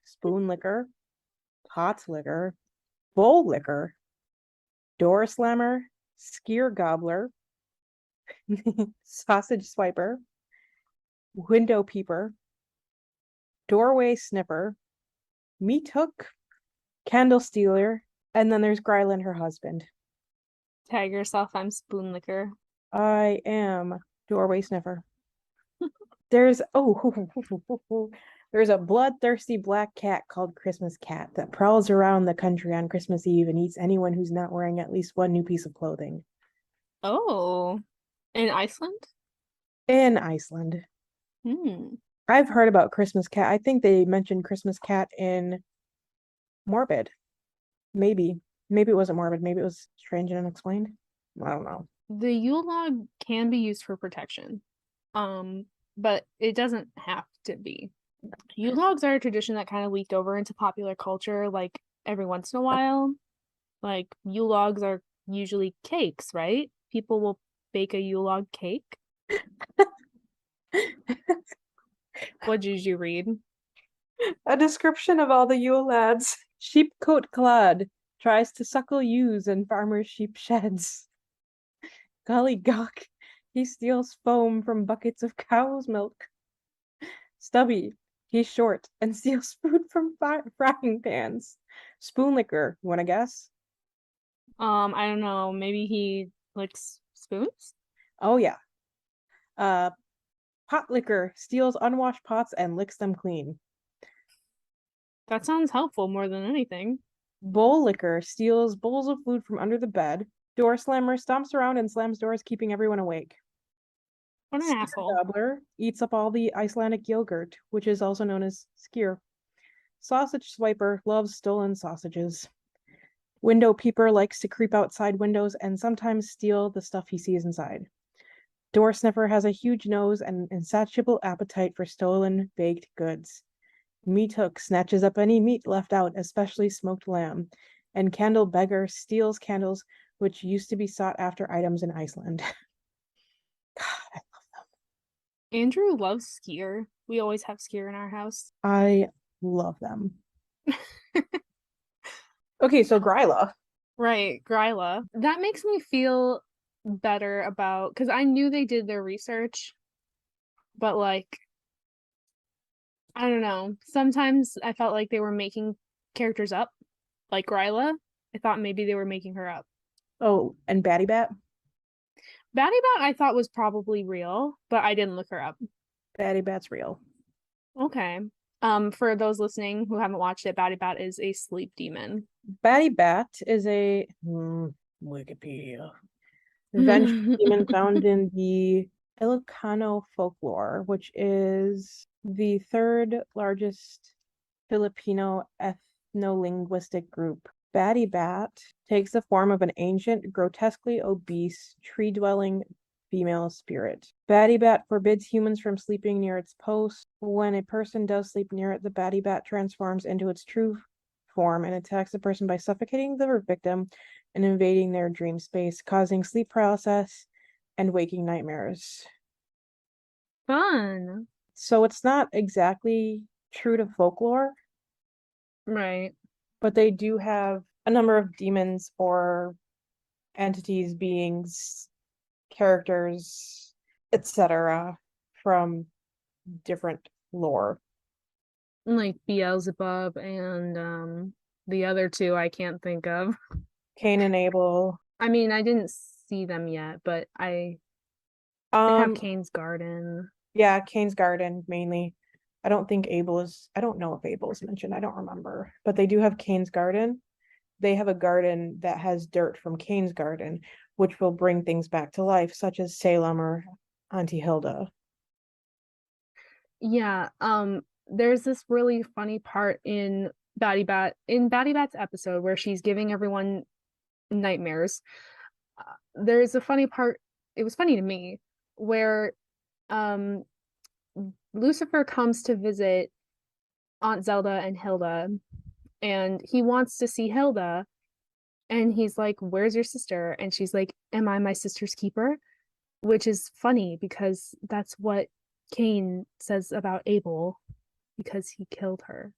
Spoon Licker, Pot Licker, Bowl Licker, Door Slammer, Skier Gobbler, Sausage Swiper, Window Peeper, Doorway Sniffer, Meat Hook, Candle Stealer, and then there's Gryla and her husband. Tag yourself, I'm Spoon Licker. I am Doorway Sniffer. There's there's a bloodthirsty black cat called Christmas Cat that prowls around the country on Christmas Eve and eats anyone who's not wearing at least one new piece of clothing. Oh, in Iceland? In Iceland. Hmm. I've heard about Christmas Cat. I think they mentioned Christmas Cat in Morbid. Maybe. Maybe it wasn't Morbid. Maybe it was Strange and Unexplained. I don't know. The Yule log can be used for protection. But it doesn't have to be. Yule logs are a tradition that kind of leaked over into popular culture, like every once in a while. Like Yule logs are usually cakes, right? People will bake a Yule log cake. What did you read? A description of all the Yule lads. Sheepcoat Clod tries to suckle ewes in farmers' sheep sheds. Golly gawk, he steals foam from buckets of cow's milk. Stubby, he's short and steals food from frying pans. Spoon licker, you want to guess? I don't know. Maybe he licks spoons? Oh yeah. Uh, pot licker steals unwashed pots and licks them clean. That sounds helpful more than anything. Bowl licker steals bowls of food from under the bed. Door slammer stomps around and slams doors, keeping everyone awake. What an Skyr asshole. gobbler eats up all the Icelandic yogurt, which is also known as skyr. Sausage swiper loves stolen sausages. Window peeper likes to creep outside windows and sometimes steal the stuff he sees inside. Door sniffer has a huge nose and an insatiable appetite for stolen baked goods. Meat hook snatches up any meat left out, especially smoked lamb. And candle beggar steals candles, which used to be sought after items in Iceland. God, Andrew loves skier. We always have skier in our house. I love them. Okay, so Gryla. Right, Gryla. That makes me feel better about because I knew they did their research, but like I don't know. Sometimes I felt like they were making characters up, like Gryla. I thought maybe they were making her up. Oh, and Batty Bat. Batty Bat I thought was probably real, but I didn't look her up. Batty Bat's real. Okay. For those listening who haven't watched it, Batty Bat is a sleep demon. Batty Bat is a Wikipedia vengeful demon found in the Ilocano folklore, which is the third largest Filipino ethno-linguistic group. Batty Bat takes the form of an ancient, grotesquely obese, tree-dwelling female spirit. Batty Bat forbids humans from sleeping near its post. When a person does sleep near it, the Batty Bat transforms into its true form and attacks the person by suffocating the victim and invading their dream space, causing sleep paralysis and waking nightmares. Fun. So it's not exactly true to folklore, Right. but they do have a number of demons or entities, beings, characters, etc. from different lore. Like Beelzebub and the other two I can't think of. Cain and Abel. I mean, I didn't see them yet, but they have Um, Cain's Garden. yeah, Cain's Garden mainly. I don't think Abel is, I don't know if Abel is mentioned. I don't remember. But they do have Cain's Garden. They have a garden that has dirt from Cain's Garden, which will bring things back to life, such as Salem or Auntie Hilda. Yeah, there's this really funny part in Batty Bat's episode where she's giving everyone nightmares. There's a funny part, it was funny to me, where um Lucifer comes to visit Aunt Zelda and Hilda, and he wants to see Hilda, and he's like, "Where's your sister?" And she's like, "Am I my sister's keeper?" Which is funny because that's what Cain says about Abel because he killed her,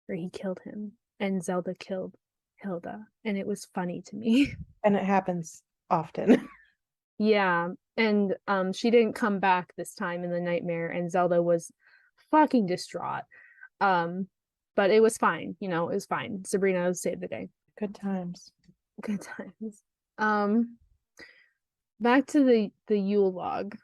or he killed him, and Zelda killed Hilda, and it was funny to me. And it happens often. Yeah, and she didn't come back this time in the nightmare, and Zelda was fucking distraught. Um, but it was fine, it was fine. Sabrina saved the day. Good times. Good times. Um, Back to the Yule log.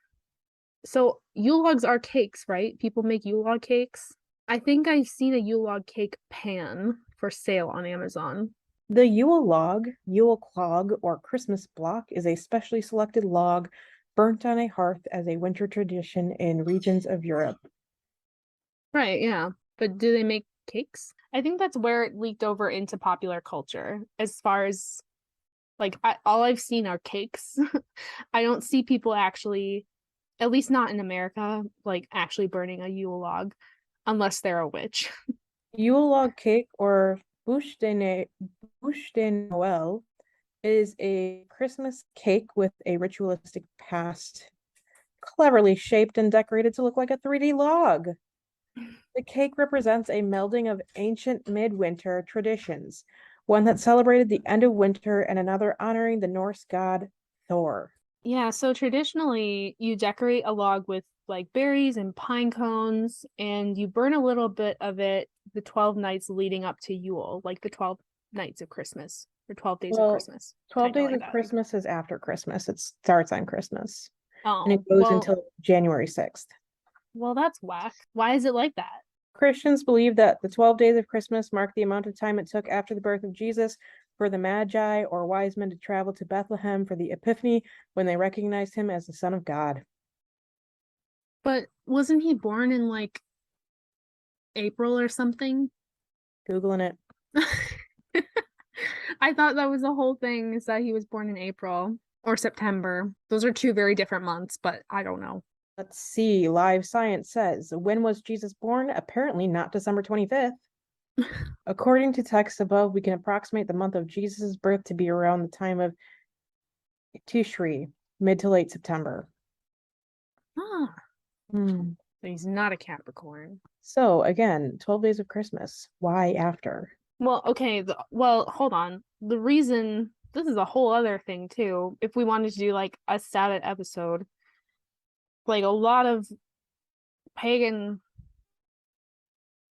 So Yule logs are cakes, right? People make Yule log cakes. I think I've seen a Yule log cake pan for sale on Amazon. The Yule log, Yule clog, or Christmas block is a specially selected log burnt on a hearth as a winter tradition in regions of Europe. Right, yeah. But do they make cakes? I think that's where it leaked over into popular culture. As far as like all I've seen are cakes. I don't see people actually, at least not in America, like actually burning a Yule log unless they're a witch. Yule log cake, or bûche de Noël, is a Christmas cake with a ritualistic past, cleverly shaped and decorated to look like a 3D log. The cake represents a melding of ancient midwinter traditions, one that celebrated the end of winter and another honoring the Norse god Thor. Yeah, so traditionally you decorate a log with like berries and pine cones, and you burn a little bit of it the 12 nights leading up to Yule, like the 12 nights of Christmas or 12 days of Well, Christmas. 12 Kind of days like of that. Christmas is after Christmas. It starts on Christmas and Oh, it goes until January 6th. well, that's whack. Why is it like that? Christians believe that the 12 days of Christmas mark the amount of time it took after the birth of Jesus for the Magi or wise men to travel to Bethlehem for the Epiphany when they recognized him as the Son of God. But wasn't he born in like April or something? Googling it. I thought that was the whole thing, is that he was born in April or September. Those are two very different months, but I don't know. Let's see. Live Science says, when was Jesus born? Apparently not December 25th. According to texts above, we can approximate the month of Jesus' birth to be around the time of Tishri, mid to late September. Ah, Hmm. but he's not a Capricorn. So again, 12 days of Christmas. Why after? Well, okay, well, hold on. The reason, this is a whole other thing too. If we wanted to do like a Sabbath episode, like a lot of pagan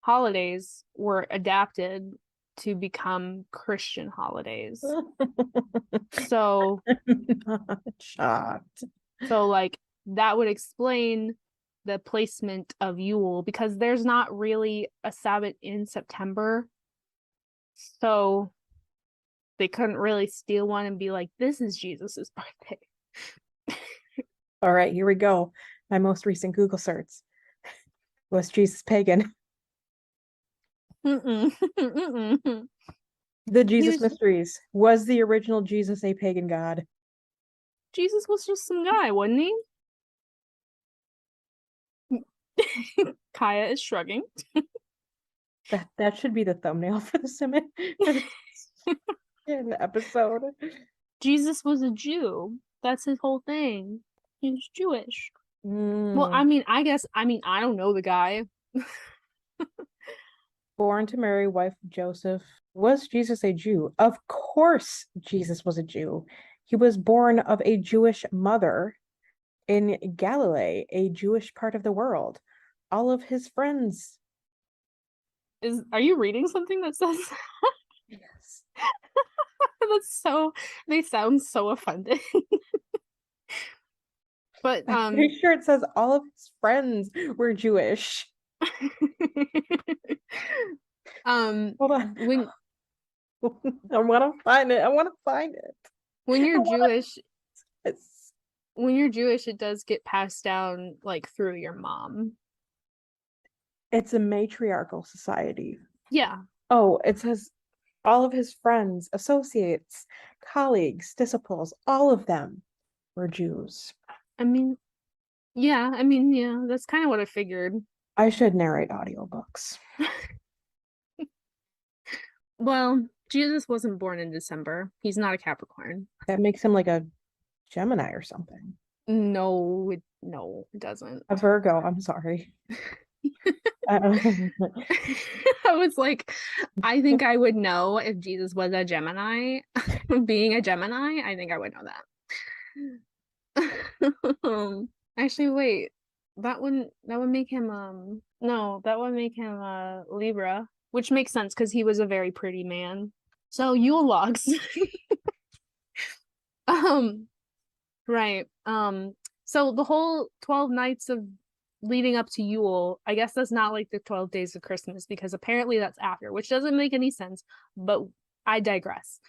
holidays were adapted to become Christian holidays. So, Not shocked. like that would explain the placement of Yule, because there's not really a Sabbath in September. So they couldn't really steal one and be like, this is Jesus's birthday. All right, here we go. My most recent Google search. Was Jesus pagan? Mm-mm. Mm-mm. The Jesus was, Mysteries. Was the original Jesus a pagan god? Jesus was just some guy, wasn't he? Kaya is shrugging. That should be the thumbnail for the summit for the episode. Jesus was a Jew. That's his whole thing. He was Jewish. Well, Mm. I mean, I don't know the guy. Born to Mary, wife of Joseph. Was Jesus a Jew? Of course, Jesus was a Jew. He was born of a Jewish mother in Galilee, a Jewish part of the world. all of his friends. Are you reading something that says Yes. they sound so offended. But I'm pretty sure it says all of his friends were Jewish. Hold on. when I want to find it. I want to find it. when you're Jewish, It's, it does get passed down like through your mom. it's a matriarchal society. Yeah. Oh, it says all of his friends, associates, colleagues, disciples, all of them were Jews. I mean, yeah, that's kind of what I figured. I should narrate audiobooks. Well, Jesus wasn't born in December. He's not a Capricorn. That makes him like a Gemini or something. No, it doesn't. A Virgo, I'm sorry. I was like, I think I would know if Jesus was a Gemini. Being a Gemini, I think I would know that. Actually, wait. That would make him no, that would make him Libra, which makes sense because he was a very pretty man. So Yule logs. Right. So the whole 12 nights of leading up to Yule, I guess that's not like the 12 days of Christmas because apparently that's after, which doesn't make any sense, but I digress.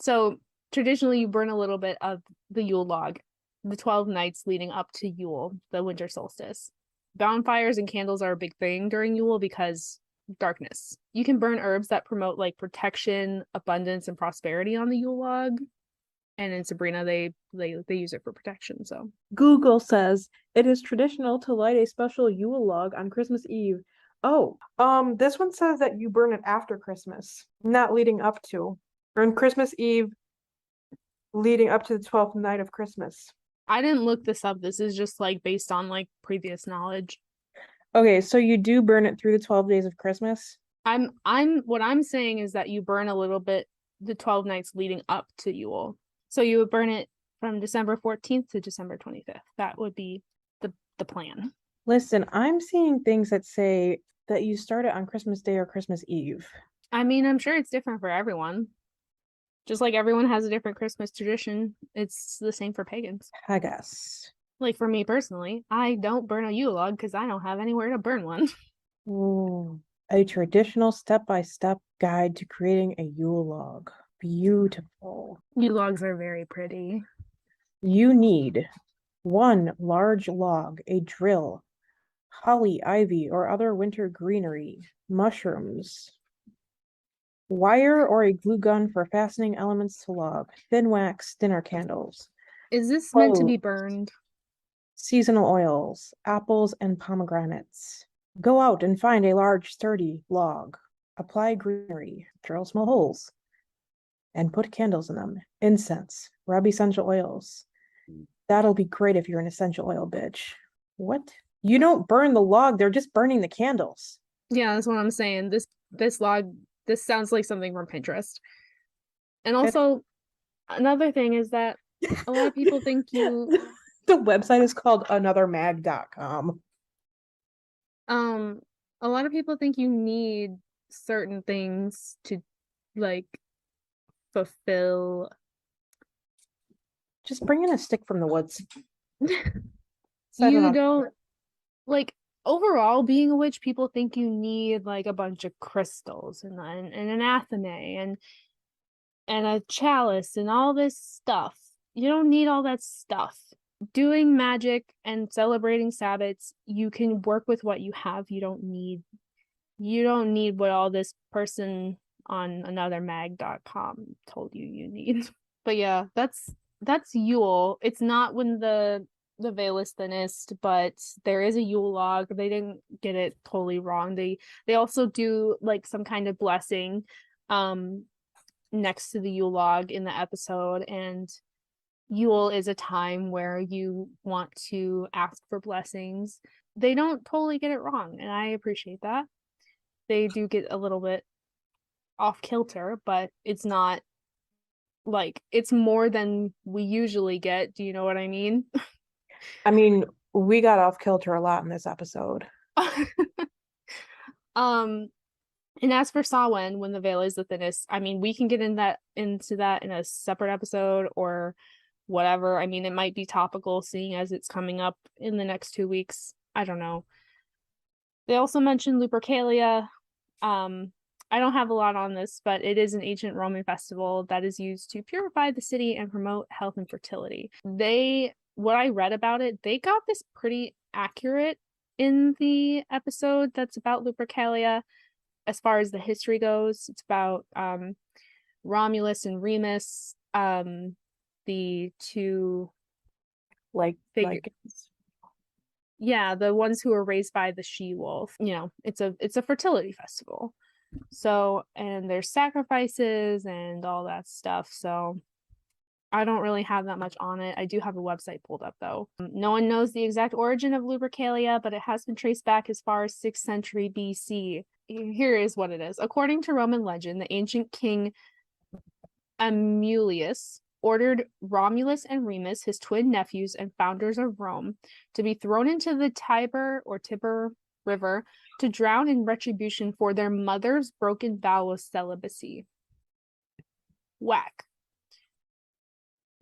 So traditionally you burn a little bit of the Yule log, the 12 nights leading up to Yule, the winter solstice. Bonfires and candles are a big thing during Yule because darkness. You can burn herbs that promote like protection, abundance, and prosperity on the Yule log. And in Sabrina, they use it for protection. So Google says it is traditional to light a special Yule log on Christmas Eve. Oh, this one says that you burn it after Christmas, not leading up to. Or on Christmas Eve, leading up to the 12th night of Christmas. I didn't look this up. This is just like based on like previous knowledge. Okay, so you do burn it through the 12 days of Christmas? What I'm saying is that you burn a little bit the 12 nights leading up to Yule. So you would burn it from December 14th to December 25th. That would be the plan. Listen, I'm seeing things that say that you start it on Christmas Day or Christmas Eve. I mean, I'm sure it's different for everyone. Just like everyone has a different Christmas tradition, it's the same for pagans. I guess. Like for me personally, I don't burn a Yule log because I don't have anywhere to burn one. Ooh, a traditional step-by-step guide to creating a Yule log. Beautiful. Yule logs are very pretty. You need one large log, a drill, holly, ivy, or other winter greenery, mushrooms, wire or a glue gun for fastening elements to log, thin wax, dinner candles, Is this meant to be cloves, burned? seasonal oils, apples, and pomegranates. Go out and find a large, sturdy log. Apply greenery, drill small holes, and put candles in them. Incense, rub essential oils. That'll be great if you're an essential oil bitch. What? You don't burn the log, they're just burning the candles. Yeah, that's what I'm saying. This log, this sounds like something from Pinterest. And also, another thing is that a lot of people think you The website is called anothermag.com. a lot of people think you need certain things to like fulfill. Just bring in a stick from the woods. You don't like overall being a witch, people think you need like a bunch of crystals and an athame and a chalice and all this stuff. You don't need all that stuff. Doing magic and celebrating Sabbats, you can work with what you have. You don't need what all this person on anothermag.com told you need. But yeah, that's Yule. It's not when the veil is thinnest, but there is a Yule log. They didn't get it totally wrong. They also do like some kind of blessing next to the Yule log in the episode, and Yule is a time where you want to ask for blessings. They don't totally get it wrong, and I appreciate that. They do get a little bit off kilter, but it's not like it's more than we usually get. Do you know what I mean? I mean, We got off kilter a lot in this episode. Um, and as for Samhain, when the veil is the thinnest, I mean, we can get into that in a separate episode or whatever. I mean, it might be topical seeing as it's coming up in the next 2 weeks. I don't know. They also mentioned Lupercalia. I don't have a lot on this, but it is an ancient Roman festival that is used to purify the city and promote health and fertility. What I read about it, they got this pretty accurate in the episode that's about Lupercalia. As far as the history goes, it's about Romulus and Remus, the two figures. Yeah, the ones who were raised by the she-wolf. You know, it's a fertility festival. So, and there's sacrifices and all that stuff. So I don't really have that much on it. I do have a website pulled up though. No one knows the exact origin of Lupercalia, but it has been traced back as far as 6th century BC. Here is what it is. According to Roman legend, the ancient king Amulius ordered Romulus and Remus, his twin nephews and founders of Rome, to be thrown into the Tiber River to drown in retribution for their mother's broken vow of celibacy. Whack.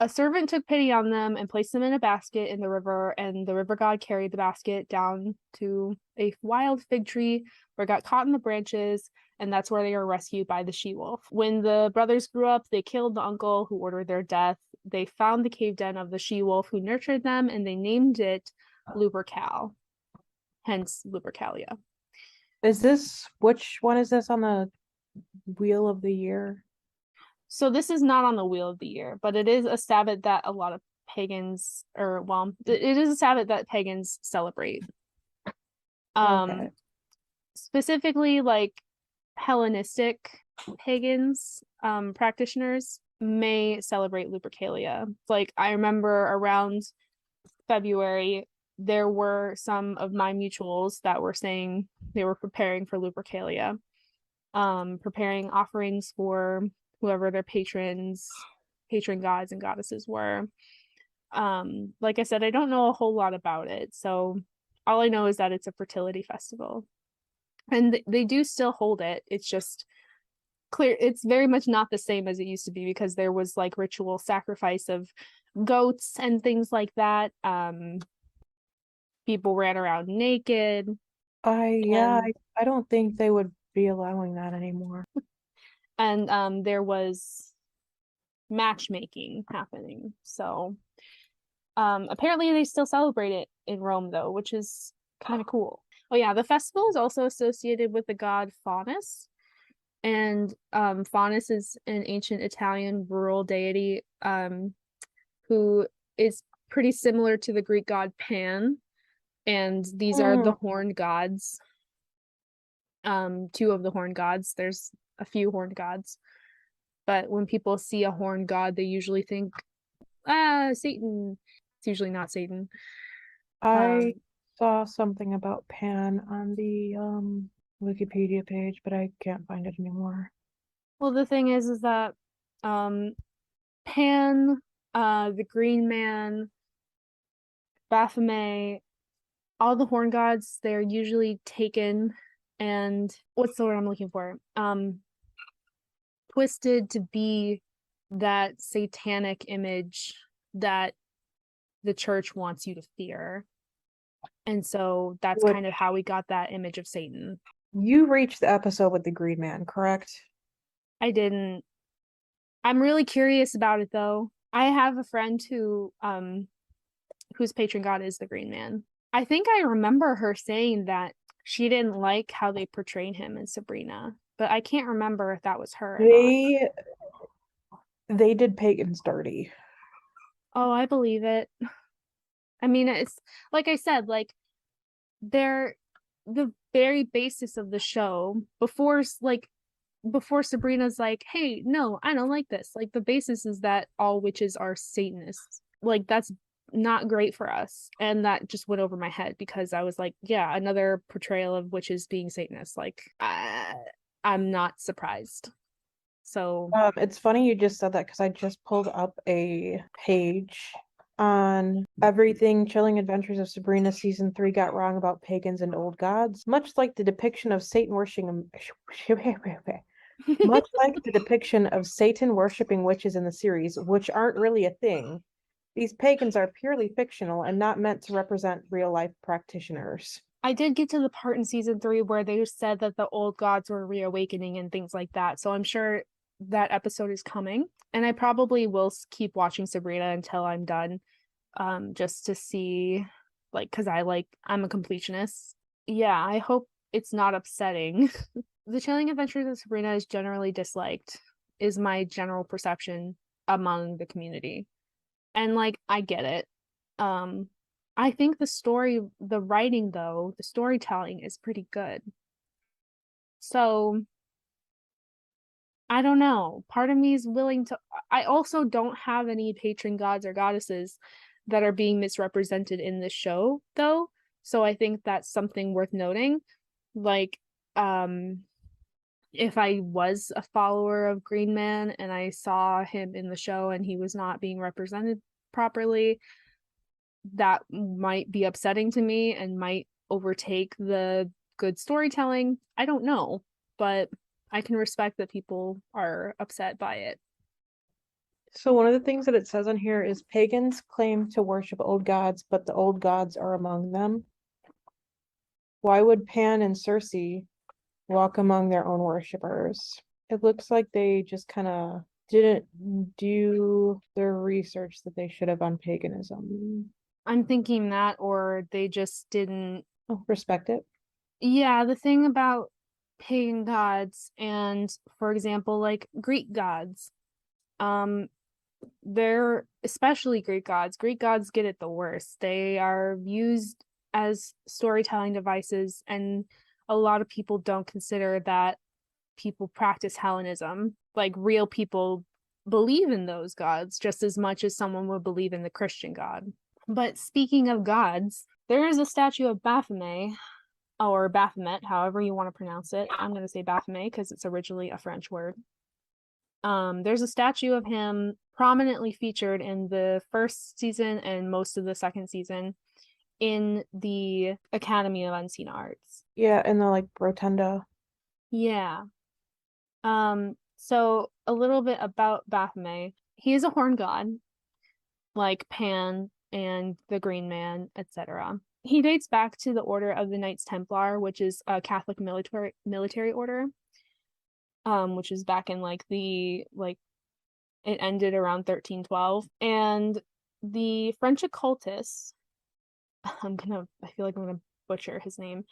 A servant took pity on them and placed them in a basket in the river, and the river god carried the basket down to a wild fig tree where it got caught in the branches, and that's where they were rescued by the she-wolf. When the brothers grew up, they killed the uncle who ordered their death. They found the cave den of the she-wolf who nurtured them, and they named it Lupercal, hence Lupercalia. Which one is this on the Wheel of the Year? So this is not on the Wheel of the Year, but it is a Sabbath that a lot of pagans, it is a Sabbath that pagans celebrate. Okay. Specifically like Hellenistic pagans, practitioners may celebrate Lupercalia. Like I remember around February, there were some of my mutuals that were saying they were preparing for Lupercalia, preparing offerings for whoever their patron gods and goddesses were. Like I said, I don't know a whole lot about it, so all I know is that it's a fertility festival, and they do still hold it. It's just clear it's very much not the same as it used to be, because there was like ritual sacrifice of goats and things like that. People ran around naked. I don't think they would be allowing that anymore. And there was matchmaking happening. So apparently they still celebrate it in Rome though, which is kind of cool. Oh yeah, the festival is also associated with the god Faunus. And Faunus is an ancient Italian rural deity who is pretty similar to the Greek god Pan. And these are the horned gods. Two of the horned gods. There's a few horned gods. But when people see a horned god, they usually think, Satan. It's usually not Satan. I saw something about Pan on the Wikipedia page, but I can't find it anymore. Well, the thing is that Pan, the Green Man, Baphomet, all the horn gods, they're usually taken and what's the word I'm looking for? Twisted to be that satanic image that the church wants you to fear. And so that's kind of how we got that image of Satan. You reached the episode with the Green Man, correct? I didn't. I'm really curious about it though. I have a friend whose patron god is the Green Man. I think I remember her saying that she didn't like how they portrayed him in Sabrina, but I can't remember if that was her or not. They did pagans dirty. Oh, I believe it. I mean, it's like I said, like they're the very basis of the show before Sabrina's like, hey, no, I don't like this. Like the basis is that all witches are Satanists. Like that's not great for us. And that just went over my head because I was like, yeah, another portrayal of witches being Satanists. Like I'm not surprised. So it's funny you just said that because I just pulled up a page on everything Chilling Adventures of Sabrina season 3 got wrong about pagans and old gods, much like the depiction of Satan worshiping much like the depiction of Satan worshiping witches in the series, which aren't really a thing. These pagans are purely fictional and not meant to represent real life practitioners. I did get to the part in season 3 where they said that the old gods were reawakening and things like that. So I'm sure that episode is coming. And I probably will keep watching Sabrina until I'm done, just to see, like, because I'm a completionist. Yeah, I hope it's not upsetting. The Chilling Adventures of Sabrina is generally disliked, is my general perception among the community. And like, I get it. I think the writing though, the storytelling is pretty good. So I don't know. Part of me is willing to. I also don't have any patron gods or goddesses that are being misrepresented in this show, though. So I think that's something worth noting. Like, if I was a follower of Green Man and I saw him in the show and he was not being represented properly, that might be upsetting to me and might overtake the good storytelling. I don't know, but I can respect that people are upset by it. So one of the things that it says on here is pagans claim to worship old gods, but the old gods are among them. Why would Pan and Circe walk among their own worshippers? It looks like they just kind of didn't do the research that they should have on paganism. I'm thinking that, or they just didn't. Oh, respect it. Yeah, the thing about pagan gods and, for example, like Greek gods, they're especially Greek gods. Greek gods get it the worst. They are used as storytelling devices, and a lot of people don't consider that people practice Hellenism. Like, real people believe in those gods just as much as someone would believe in the Christian God. But speaking of gods, there is a statue of Baphomet, or Baphomet, however you want to pronounce it. I'm going to say Baphomet because it's originally a French word. There's a statue of him prominently featured in the first season and most of the second season in the Academy of Unseen Arts. Yeah, and the like rotunda. Yeah. So a little bit about Baphomet. He is a horn god, like Pan and the Green Man, etc. He dates back to the Order of the Knights Templar, which is a Catholic military order. Which is back in it ended around 1312. And the French occultist, I feel like I'm gonna butcher his name,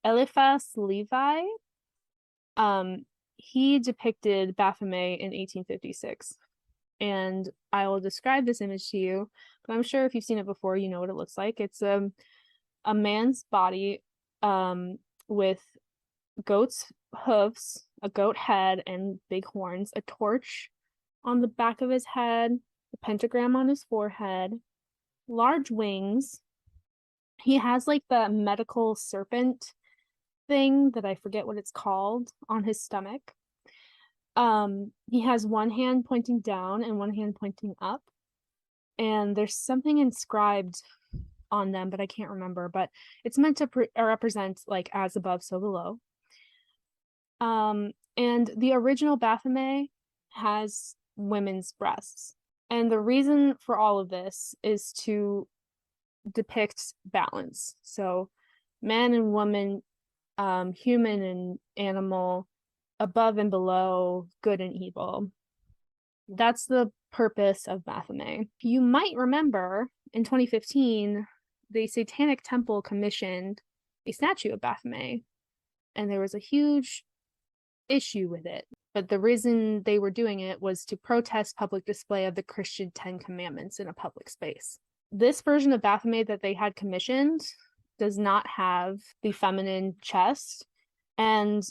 Eliphas Levi, he depicted Baphomet in 1856. And I will describe this image to you, but I'm sure if you've seen it before, you know what it looks like. It's a man's body with goat's hooves, a goat head, and big horns, a torch on the back of his head, a pentagram on his forehead, large wings. He has like the medical serpent thing that I forget what it's called on his stomach. He has one hand pointing down and one hand pointing up, and there's something inscribed on them, but I can't remember. But it's meant to represent like as above, so below. And the original Baphomet has women's breasts. And the reason for all of this is to depict balance. So man and woman, human and animal, above and below, good and evil. That's the purpose of Baphomet. You might remember in 2015, the Satanic Temple commissioned a statue of Baphomet, and there was a huge issue with it. But the reason they were doing it was to protest public display of the Christian 10 Commandments in a public space. This version of Baphomet that they had commissioned does not have the feminine chest. And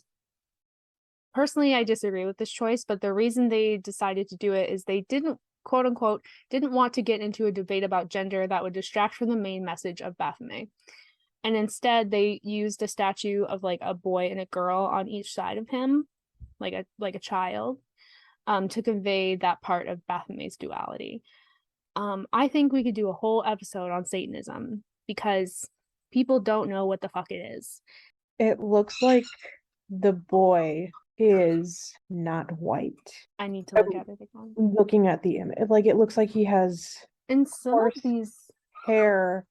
personally, I disagree with this choice, but the reason they decided to do it is they didn't, quote unquote, didn't want to get into a debate about gender that would distract from the main message of Baphomet. And instead, they used a statue of like a boy and a girl on each side of him, like a child, to convey that part of Baphomet's duality. I think we could do a whole episode on Satanism because people don't know what the fuck it is. It looks like the boy is not white. I need to look I'm at it again. looking at the image. Like it looks like he has And some of coarse these, hair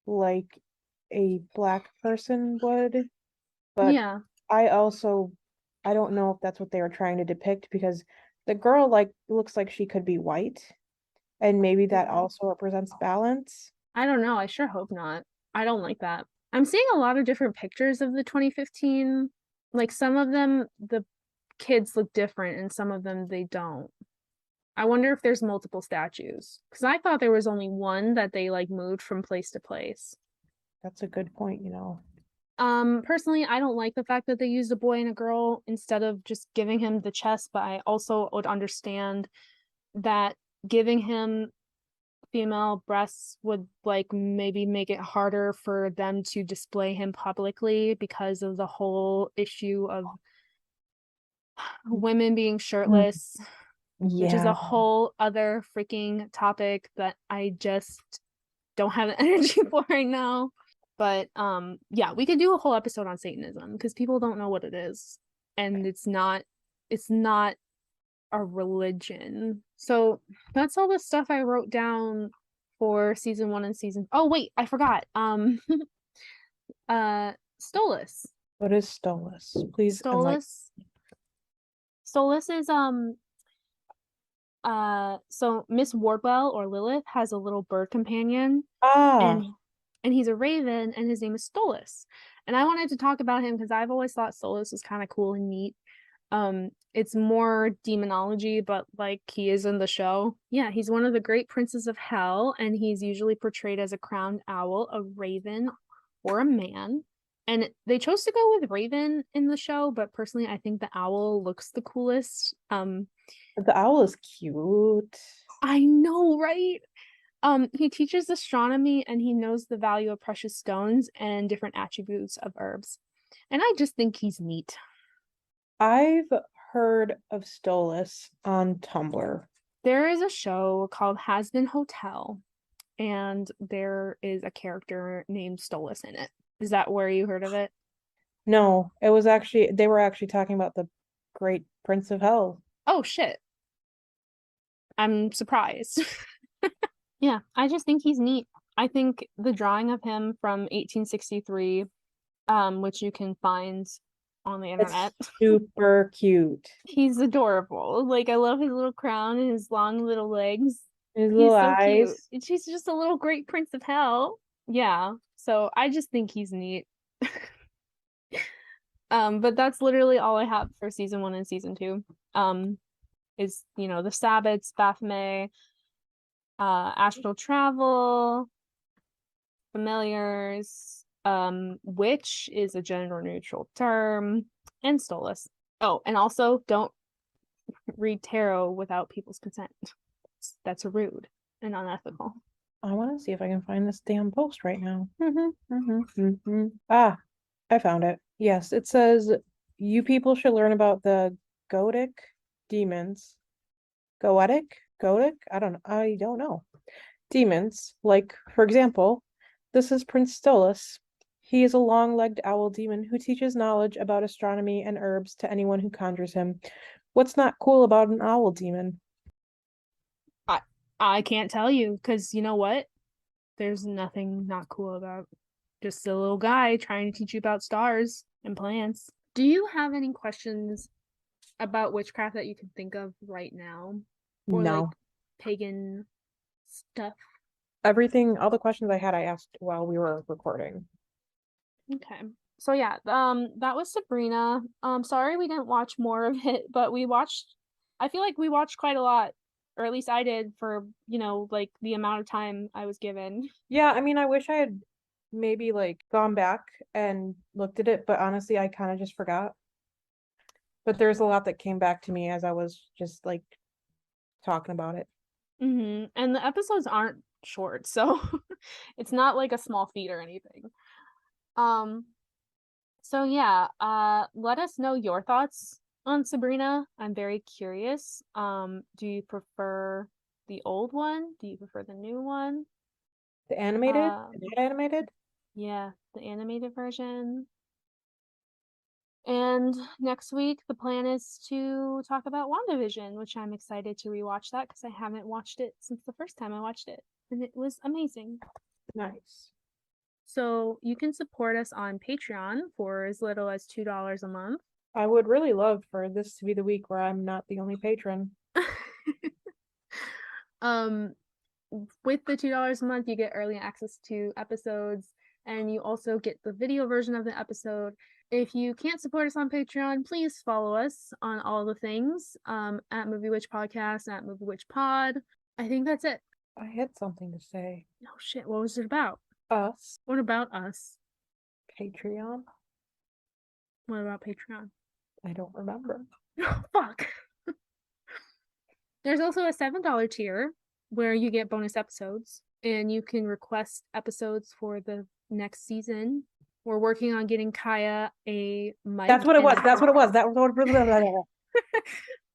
like a black person would, but yeah, I don't know if that's what they were trying to depict because the girl like looks like she could be white, and maybe that yeah. also represents balance. I don't know. I sure hope not. I don't like that. I'm seeing a lot of different pictures of the 2015. Like some of them, the kids look different, and some of them they don't. I wonder if there's multiple statues because I thought there was only one that they like moved from place to place. That's a good point, you know. Personally, I don't like the fact that they used a boy and a girl instead of just giving him the chest, but I also would understand that giving him female breasts would like maybe make it harder for them to display him publicly because of the whole issue of women being Mm, shirtless, which is a yeah. whole other freaking topic that I just don't have the energy for right now. But yeah, we could do a whole episode on Satanism because people don't know what it is. And it's not a religion. So that's all the stuff I wrote down for season 1 and season. Oh wait, I forgot. Stolas. What is Stolas? Please enlighten. Stolas. Stolas is so Miss Wardwell or Lilith has a little bird companion Ah, and he's a raven and his name is Stolas. And I wanted to talk about him because I've always thought Stolas was kind of cool and neat. It's more demonology, but like he is in the show. Yeah, he's one of the great princes of hell, and he's usually portrayed as a crowned owl, a raven, or a man. And they chose to go with raven in the show, but personally, I think the owl looks the coolest. the owl is cute. I know, right? He teaches astronomy and he knows the value of precious stones and different attributes of herbs. And I just think he's neat. I've heard of Stolas on Tumblr. There is a show called Has Been Hotel, and there is a character named Stolas in it. Is that where you heard of it? No, it was actually they were actually talking about the Great Prince of Hell. Oh shit. I'm surprised. Yeah, I just think he's neat. I think the drawing of him from 1863, which you can find on the It's internet, super cute. he's adorable. Like I love his little crown and his long little legs. His little He's so cute. eyes. And she's just a little great prince of hell. Yeah. So I just think he's neat. But that's literally all I have for season 1 and season 2. Is the Sabbats, Baphomet, astral travel, familiars, witch is a gender neutral term, and Stolas. Oh, and also don't read tarot without people's consent. That's rude and unethical. I want to see if I can find this damn post right now. Ah, I found it. Yes, it says you people should learn about the Goetic demons. Goetic? I don't know. Demons, like, for example, this is Prince Stolas. He is a long-legged owl demon who teaches knowledge about astronomy and herbs to anyone who conjures him. What's not cool about an owl demon? I I can't tell you because you know what? There's nothing not cool about just a little guy trying to teach you about stars and plants. Do you have any questions about witchcraft that you can think of right now? Or like No. pagan stuff? Everything, all the questions I had, I asked while we were recording. Okay. So yeah, that was Sabrina. Sorry we didn't watch more of it, but I feel like we watched quite a lot, or at least I did for, like the amount of time I was given. Yeah, I mean, I wish I had maybe like gone back and looked at it, but honestly, I kind of just forgot. But there's a lot that came back to me as I was just like talking about it. And the episodes aren't short, so it's not like a small feat or anything. Um, so yeah, let us know your thoughts on Sabrina. I'm very curious. Do you prefer the old one? Do you prefer the new one? The animated? The not animated? Yeah, the animated version. And next week, the plan is to talk about WandaVision, which I'm excited to rewatch that because I haven't watched it since the first time I watched it, and it was amazing. Nice. So you can support us on Patreon for as little as $2 a month. I would really love for this to be the week where I'm not the only patron. With the $2 a month, you get early access to episodes, and you also get the video version of the episode. If you can't support us on Patreon, please follow us on all the things at Movie Witch Podcast, at Movie Witch Pod. I think that's it. I had something to say. Oh shit, what was it about? Us. What about us? Patreon? What about Patreon? I don't remember. Oh, fuck. There's also a $7 tier where you get bonus episodes and you can request episodes for the next season. We're working on getting Kaya a mic. That's what it was. That's what it was. That was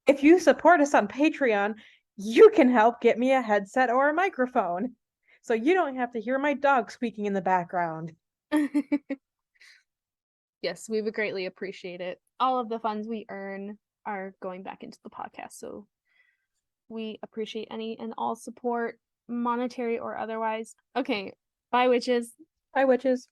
If you support us on Patreon, you can help get me a headset or a microphone. So you don't have to hear my dog squeaking in the background. Yes, we would greatly appreciate it. All of the funds we earn are going back into the podcast, so we appreciate any and all support, monetary or otherwise. Okay, bye, witches. Bye, witches.